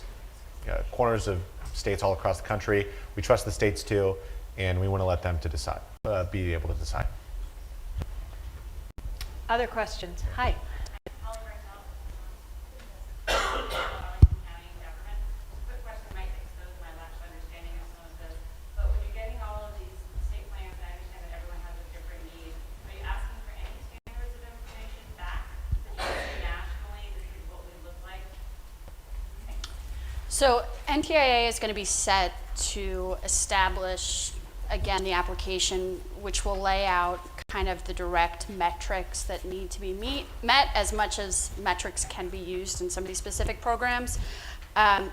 corners of states all across the country. We trust the states too, and we want to let them to decide, be able to decide.
Other questions? Hi.
So NDIA is going to be set to establish, again, the application, which will lay out kind of the direct metrics that need to be met as much as metrics can be used in some of these specific programs.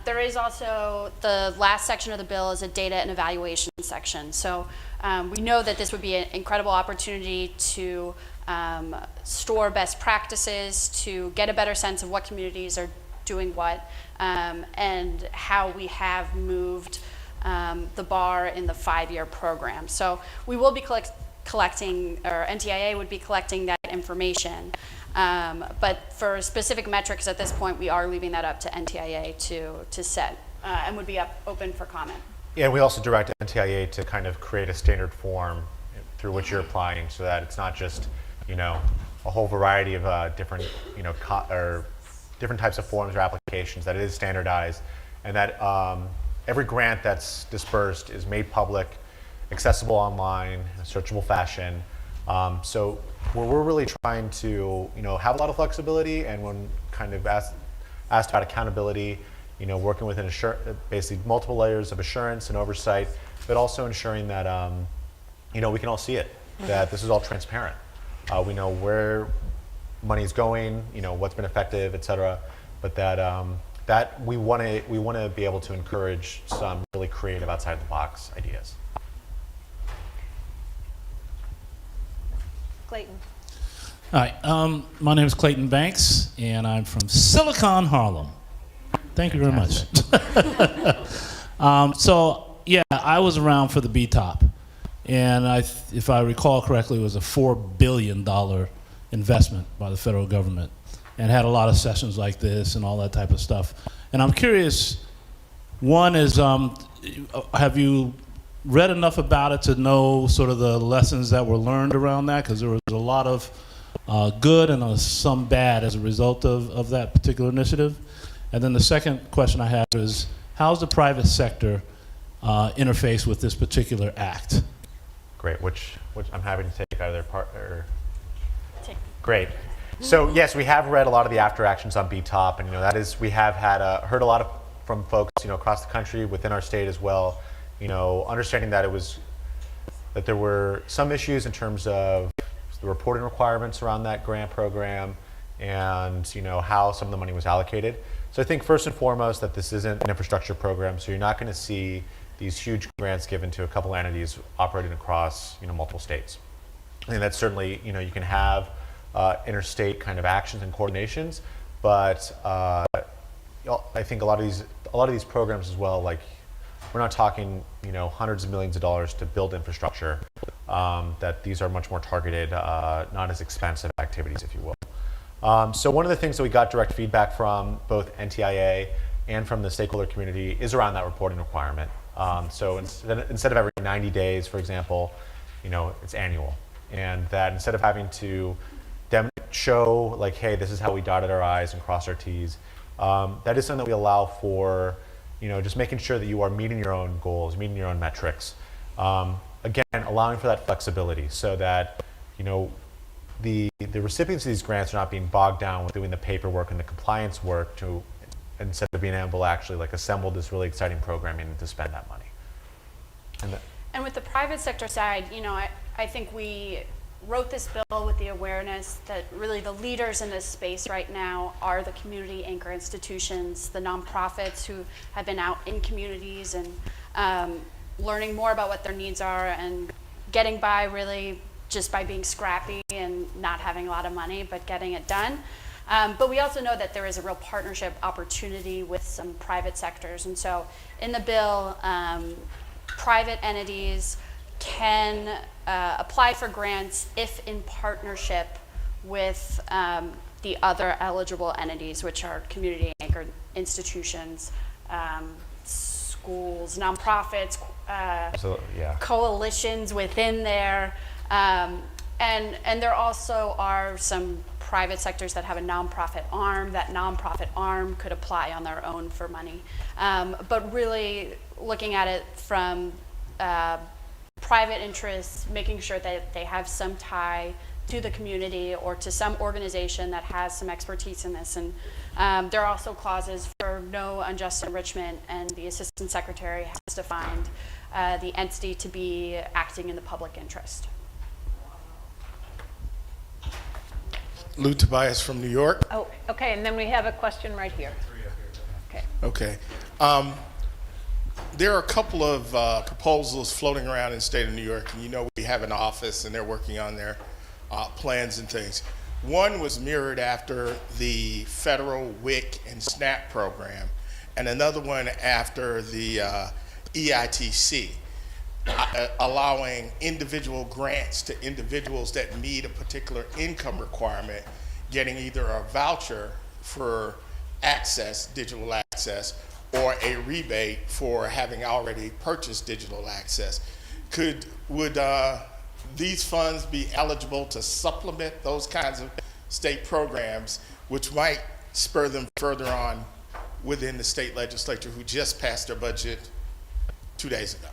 There is also, the last section of the bill is a data and evaluation section. So we know that this would be an incredible opportunity to store best practices, to get a better sense of what communities are doing what, and how we have moved the bar in the 5-year program. So we will be collecting, or NDIA would be collecting that information. But for specific metrics at this point, we are leaving that up to NDIA to set, and would be open for comment.
Yeah, we also direct NDIA to kind of create a standard form through which you're applying, so that it's not just, a whole variety of different, different types of forms or applications, that it is standardized, and that every grant that's dispersed is made public, accessible online, in a searchable fashion. So we're really trying to, have a lot of flexibility, and when kind of asked about accountability, working with basically multiple layers of assurance and oversight, but also ensuring that, we can all see it, that this is all transparent. We know where money's going, what's been effective, et cetera, but that we want to be able to encourage some really creative, outside the box ideas.
Clayton.
Hi, my name is Clayton Banks, and I'm from Silicon Harlem. Thank you very much. So, yeah, I was around for the BTOP, and if I recall correctly, it was a $4 billion investment by the federal government, and had a lot of sessions like this and all that type of stuff. And I'm curious, one is, have you read enough about it to know sort of the lessons that were learned around that? Because there was a lot of good and some bad as a result of that particular initiative. And then the second question I have is, how's the private sector interface with this particular act?
Great, which I'm happy to take either part, or great. So yes, we have read a lot of the after actions on BTOP, and that is, we have had heard a lot from folks across the country, within our state as well, understanding that there were some issues in terms of the reporting requirements around that grant program, and how some of the money was allocated. So I think first and foremost that this isn't an infrastructure program, so you're not going to see these huge grants given to a couple entities operating across multiple states. I think that's certainly you can have interstate kind of actions and coordinations, but I think a lot of these programs as well, like, we're not talking hundreds of millions of dollars to build infrastructure. That these are much more targeted, not as expensive activities, if you will. So one of the things that we got direct feedback from both NDIA and from the stakeholder community is around that reporting requirement. So instead of every 90 days, for example, it's annual, and that instead of having to show like, hey, this is how we dotted our I's and crossed our T's, that is something that we allow for, just making sure that you are meeting your own goals, meeting your own metrics. Again, allowing for that flexibility so that, the recipients of these grants are not being bogged down with doing the paperwork and the compliance work instead of being able to actually assemble this really exciting programming to spend that money.
And with the private sector side, I think we wrote this bill with the awareness that really the leaders in this space right now are the community anchor institutions, the nonprofits who have been out in communities and learning more about what their needs are and getting by really just by being scrappy and not having a lot of money, but getting it done. But we also know that there is a real partnership opportunity with some private sectors. And so in the bill, private entities can apply for grants if in partnership with the other eligible entities, which are community anchored institutions, schools, nonprofits, coalitions within there. And there also are some private sectors that have a nonprofit arm. That nonprofit arm could apply on their own for money. But really looking at it from private interests, making sure that they have some tie to the community or to some organization that has some expertise in this. And there are also clauses for no unjust enrichment, and the assistant secretary has to find the entity to be acting in the public interest.
Lou Tobias from New York.
Oh, okay, and then we have a question right here. Okay.
Okay. There are a couple of proposals floating around in the state of New York, and you know we have an office and they're working on their plans and things. One was mirrored after the federal WIC and SNAP program, and another one after the EITC, allowing individual grants to individuals that meet a particular income requirement, getting either a voucher for access, digital access, or a rebate for having already purchased digital access. Would these funds be eligible to supplement those kinds of state programs, which might spur them further on within the state legislature, who just passed their budget 2 days ago?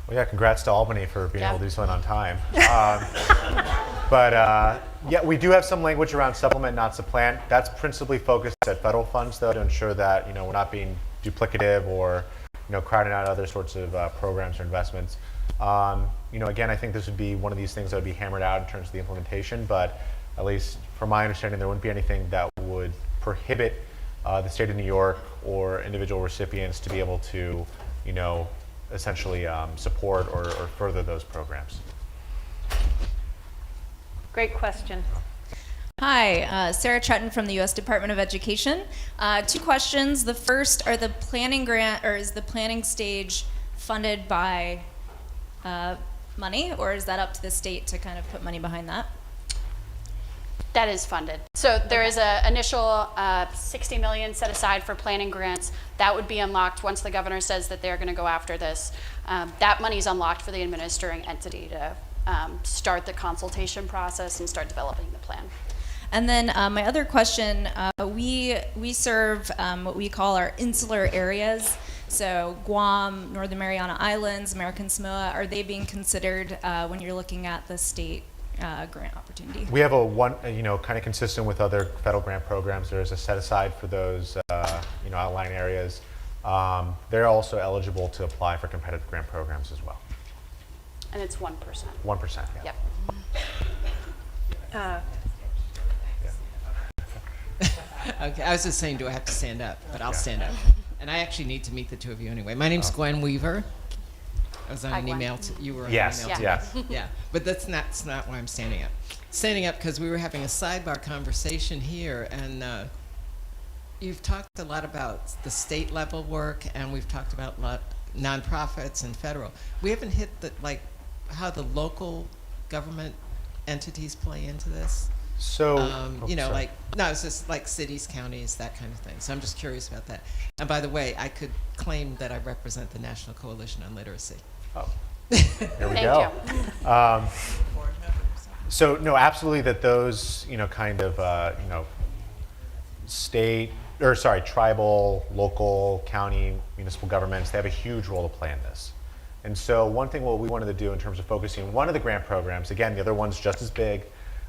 Well, yeah, congrats to Albany for being able to do something on time. Yeah, we do have some language around supplement, not supplant. That's principally focused at federal funds, though, to ensure that we're not being duplicative or crowding out other sorts of programs or investments. Again, I think this would be one of these things that would be hammered out in terms of the implementation, but at least from my understanding, there wouldn't be anything that would prohibit the state of New York or individual recipients to be able to, essentially support or further those programs.
Great question.
Hi, Sarah Tretton from the U.S. Department of Education. 2 questions. The first, are the planning grant, or is the planning stage funded by money, or is that up to the state to kind of put money behind that?
That is funded. So there is an initial $60 million set aside for planning grants. That would be unlocked once the governor says that they're going to go after this. That money is unlocked for the administering entity to start the consultation process and start developing the plan.
And then my other question, we serve what we call our insular areas. So Guam, Northern Mariana Islands, American Samoa, are they being considered when you're looking at the state grant opportunity?
We have kind of consistent with other federal grant programs. There is a set aside for those, outlying areas. They're also eligible to apply for competitive grant programs as well.
And it's 1%.
1%, yeah.
Yep.
Okay, I was just saying, do I have to stand up? But I'll stand up. And I actually need to meet the two of you anyway. My name's Gwen Weaver. I was on an email. You were on an email.
Yes.
Yeah, but that's not why I'm standing up. Standing up because we were having a sidebar conversation here, and you've talked a lot about the state level work, and we've talked about a lot nonprofits and federal. We haven't hit how the local government entities play into this.
So,
it's just like cities, counties, that kind of thing. So I'm just curious about that. And by the way, I could claim that I represent the National Coalition on Literacy.
Oh, there we go. So no, absolutely that those, tribal, local, county, municipal governments, they have a huge role to play in this. And so one thing what we wanted to do in terms of focusing one of the grant programs, again, the other one's just as big,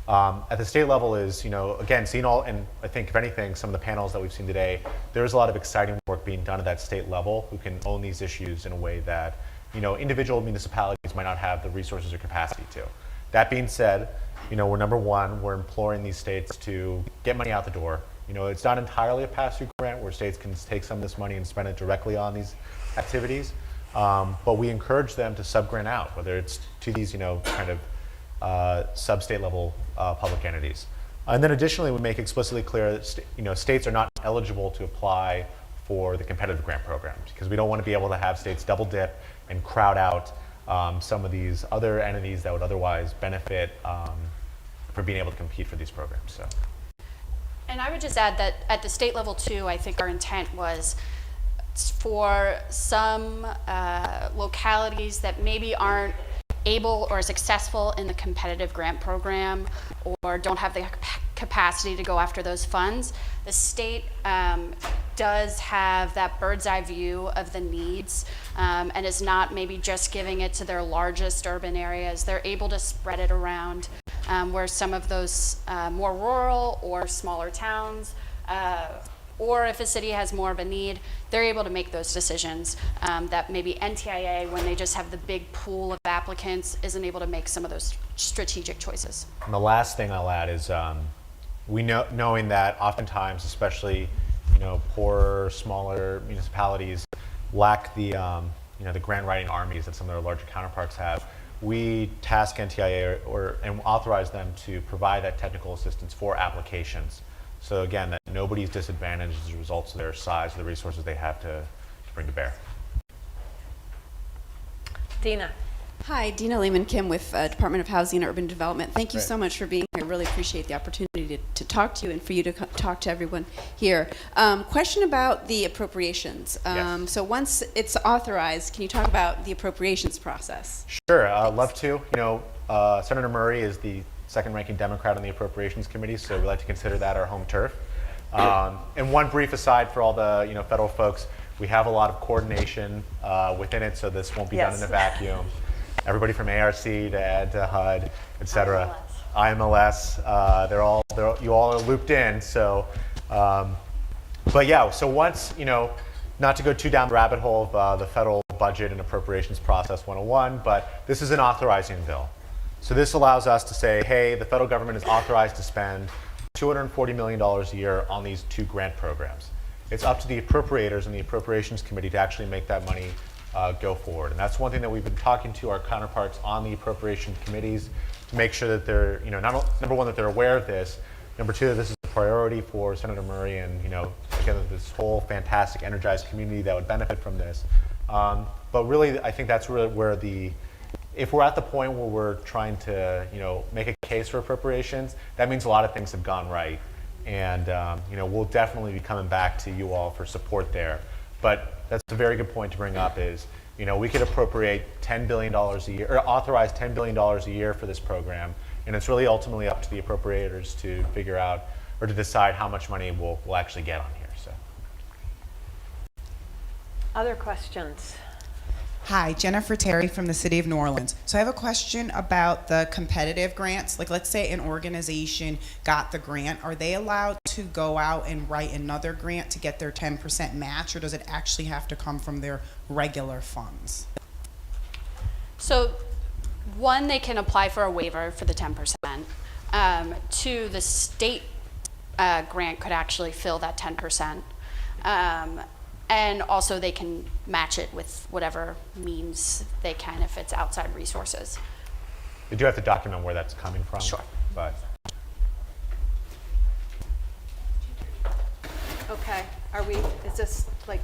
at the state level is, again, seeing all, and I think if anything, some of the panels that we've seen today, there's a lot of exciting work being done at that state level who can own these issues in a way that, individual municipalities might not have the resources or capacity to. That being said, we're number one, we're imploring these states to get money out the door. It's not entirely a pass-through grant where states can take some of this money and spend it directly on these activities, but we encourage them to sub-grant out, whether it's to these, kind of sub-state level public entities. And then additionally, we make explicitly clear that states are not eligible to apply for the competitive grant programs because we don't want to be able to have states double dip and crowd out some of these other entities that would otherwise benefit from being able to compete for these programs. So.
And I would just add that at the state level too, I think our intent was for some localities that maybe aren't able or successful in the competitive grant program or don't have the capacity to go after those funds, the state does have that bird's eye view of the needs and is not maybe just giving it to their largest urban areas. They're able to spread it around where some of those more rural or smaller towns or if a city has more of a need, they're able to make those decisions that maybe NTIA, when they just have the big pool of applicants, isn't able to make some of those strategic choices.
And the last thing I'll add is knowing that oftentimes, especially poorer, smaller municipalities lack the the grant writing armies that some of their larger counterparts have. We task NTIA and authorize them to provide that technical assistance for applications. So again, that nobody's disadvantaged as a result of their size or the resources they have to bring to bear.
Dina.
Hi, Dina Lehman-Kim with Department of Housing and Urban Development. Thank you so much for being here. Really appreciate the opportunity to talk to you and for you to talk to everyone here. Question about the appropriations.
Yes.
So once it's authorized, can you talk about the appropriations process?
Sure, I'd love to. Senator Murray is the second-ranking Democrat on the Appropriations Committee, so we like to consider that our home turf. And one brief aside for all the federal folks, we have a lot of coordination within it, so this won't be done in a vacuum. Everybody from ARC to Ed to HUD, et cetera. IMLS, you all are looped in. So, but yeah, so once, not to go too down the rabbit hole of the federal budget and appropriations process 101, but this is an authorizing bill. So this allows us to say, hey, the federal government is authorized to spend $240 million a year on these 2 grant programs. It's up to the appropriators and the Appropriations Committee to actually make that money go forward. And that's one thing that we've been talking to our counterparts on the appropriation committees to make sure that they're, number one, that they're aware of this. Number two, that this is a priority for Senator Murray and, again, this whole fantastic, energized community that would benefit from this. But really, I think that's really where if we're at the point where we're trying to, make a case for appropriations, that means a lot of things have gone right. And, we'll definitely be coming back to you all for support there. But that's a very good point to bring up is, we could appropriate $10 billion a year, or authorize $10 billion a year for this program. And it's really ultimately up to the appropriators to figure out or to decide how much money we'll actually get on here. So.
Other questions?
Hi, Jennifer Terry from the City of New Orleans. So I have a question about the competitive grants. Like, let's say an organization got the grant. Are they allowed to go out and write another grant to get their 10% match, or does it actually have to come from their regular funds?
So, one, they can apply for a waiver for the 10%. 2, the state grant could actually fill that 10%. And also they can match it with whatever means they can if it's outside resources.
They do have to document where that's coming from.
Sure.
But.
Okay, is this like?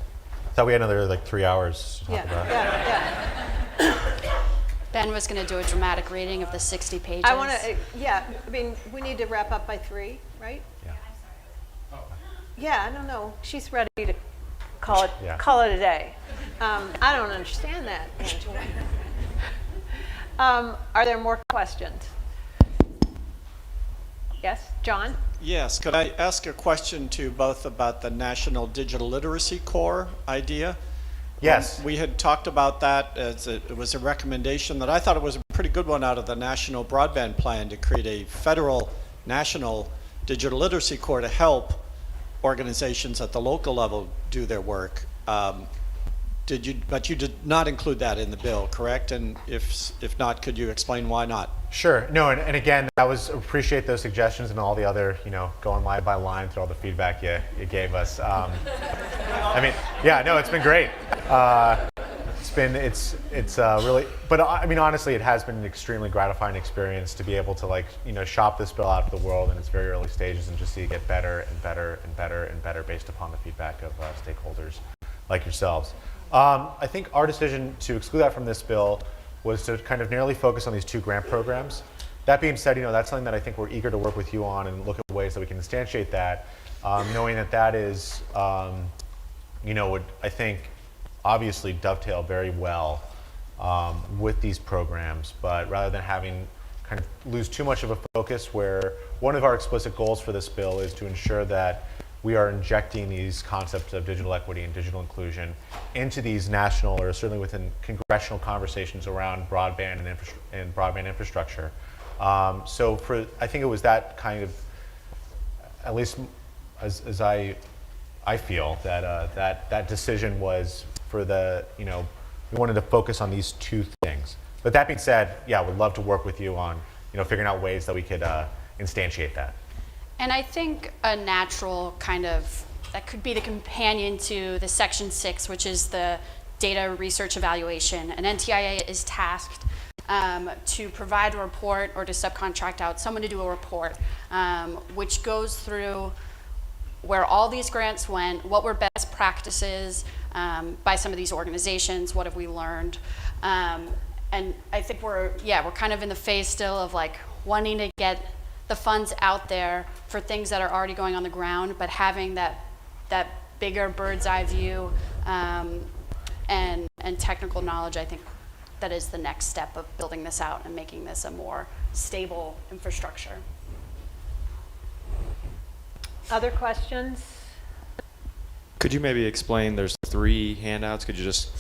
I thought we had another 3 hours to talk about.
Yeah.
Ben was going to do a dramatic reading of the 60 pages.
I want to, we need to wrap up by 3, right?
Yeah.
Yeah, I don't know. She's ready to call it a day. I don't understand that, Angela. Are there more questions? Yes, John?
Yes, could I ask a question to both about the National Digital Literacy Corps idea?
Yes.
We had talked about that as it was a recommendation that I thought it was a pretty good one out of the National Broadband Plan to create a federal national digital literacy corps to help organizations at the local level do their work. But you did not include that in the bill, correct? And if not, could you explain why not?
Sure. No, and again, appreciate those suggestions and all the other, going line by line through all the feedback you gave us. I mean, yeah, no, it's been great. It's really, but I mean, honestly, it has been an extremely gratifying experience to be able to shop this bill out to the world in its very early stages and just see it get better and better and better and better based upon the feedback of stakeholders like yourselves. I think our decision to exclude that from this bill was to kind of narrowly focus on these 2 grant programs. That being said, that's something that I think we're eager to work with you on and look at ways that we can instantiate that, knowing that is, would, I think, obviously dovetail very well with these programs, but rather than having kind of lose too much of a focus, where one of our explicit goals for this bill is to ensure that we are injecting these concepts of digital equity and digital inclusion into these national, or certainly within congressional conversations around broadband and broadband infrastructure. So I think it was that kind of, at least as I feel that decision was for we wanted to focus on these 2 things. But that being said, yeah, we'd love to work with you on figuring out ways that we could instantiate that.
And I think a natural that could be the companion to the Section 6, which is the data research evaluation. And NDIA is tasked to provide a report or to subcontract out someone to do a report, which goes through where all these grants went, what were best practices by some of these organizations, what have we learned. And I think we're kind of in the phase still of wanting to get the funds out there for things that are already going on the ground, but having that bigger bird's eye view and technical knowledge, I think that is the next step of building this out and making this a more stable infrastructure.
Other questions?
Could you maybe explain, there's 3 handouts, could you just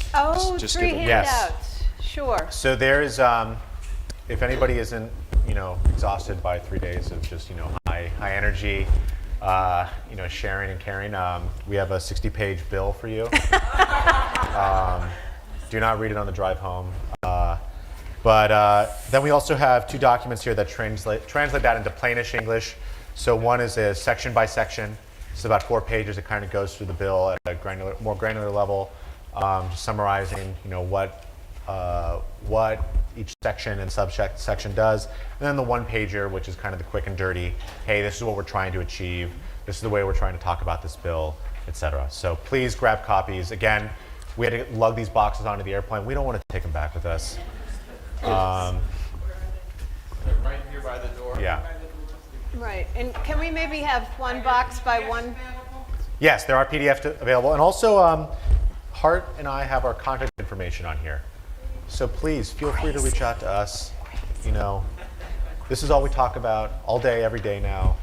just 3
give them?
handouts,
Yes.
Sure.
So there is, if anybody isn't, exhausted by 3 days of just, high energy, sharing and caring, we have a 60-page bill for you. Do not read it on the drive home. But then we also have 2 documents here that translate that into plainish English. So one is a section by section. It's about 4 pages. It kind of goes through the bill at a more granular level, just summarizing, what each section and subsection does. And then the 1-pager, which is kind of the quick and dirty, hey, this is what we're trying to achieve. This is the way we're trying to talk about this bill, et cetera. So please grab copies. Again, we had to lug these boxes onto the airplane. We don't want to take them back with us.
Right here by the door.
Yeah.
Right. And can we maybe have 1 box by 1?
Yes, there are PDFs available. And also, Hart and I have our contact information on here. So please feel free to reach out to us. This is all we talk about all day, every day now.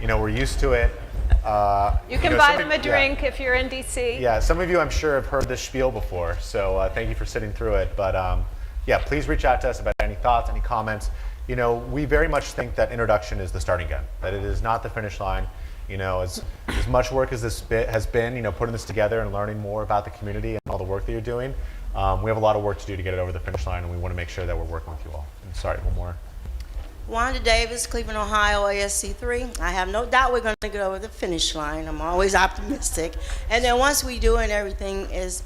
We're used to it.
You can buy them a drink if you're in DC.
Yeah, some of you I'm sure have heard this spiel before, so thank you for sitting through it. But yeah, please reach out to us about any thoughts, any comments. We very much think that introduction is the starting gun, that it is not the finish line. As much work as this has been, putting this together and learning more about the community and all the work that you're doing, we have a lot of work to do to get it over the finish line, and we want to make sure that we're working with you all. And sorry, one more.
Wanda Davis, Cleveland, Ohio, ASC3. I have no doubt we're going to get over the finish line. I'm always optimistic. And then once we do and everything is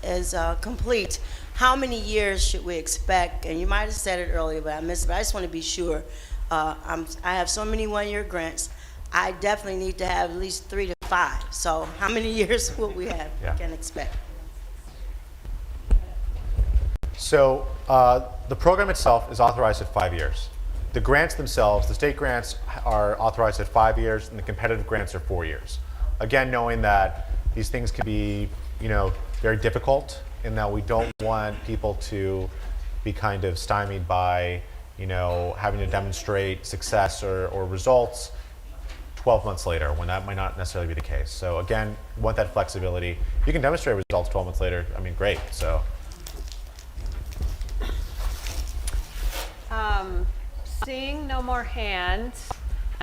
complete, how many years should we expect? And you might have said it earlier, but I missed it. But I just want to be sure. I have so many 1-year grants. I definitely need to have at least 3 to 5. So how many years will we have? Can expect?
So the program itself is authorized at 5 years. The grants themselves, the state grants, are authorized at 5 years, and the competitive grants are 4 years. Again, knowing that these things can be, very difficult, in that we don't want people to be kind of stymied by, having to demonstrate success or results 12 months later, when that might not necessarily be the case. So again, we want that flexibility. If you can demonstrate results 12 months later, great. So.
Seeing no more hands,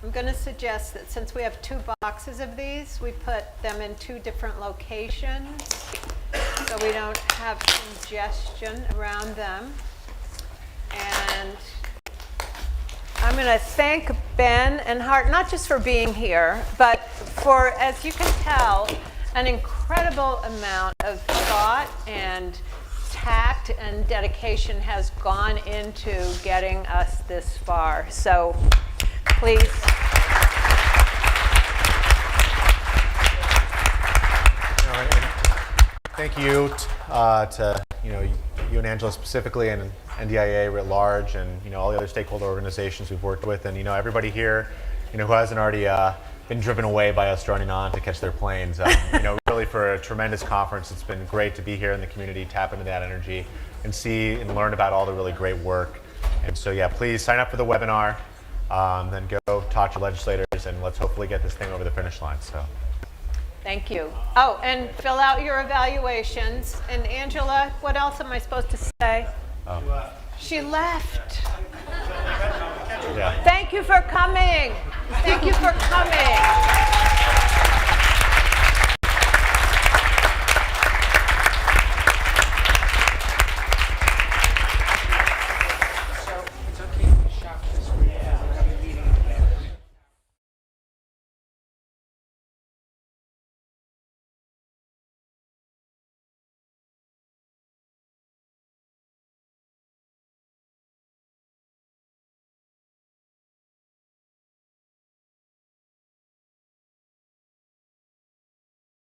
I'm going to suggest that since we have 2 boxes of these, we put them in 2 different locations so we don't have congestion around them. And I'm going to thank Ben and Hart, not just for being here, but for, as you can tell, an incredible amount of thought and tact and dedication has gone into getting us this far. So please.
Thank you to you and Angela specifically, and NDIA writ large, and all the other stakeholder organizations we've worked with, and everybody here, who hasn't already been driven away by us droning on to catch their planes. Really for a tremendous conference. It's been great to be here in the community, tap into that energy, and see and learn about all the really great work. And so yeah, please sign up for the webinar, then go talk to legislators, and let's hopefully get this thing over the finish line. So.
Thank you. Oh, and fill out your evaluations. And Angela, what else am I supposed to say?
Oh.
She left.
Yeah.
Thank you for coming. Thank you for coming.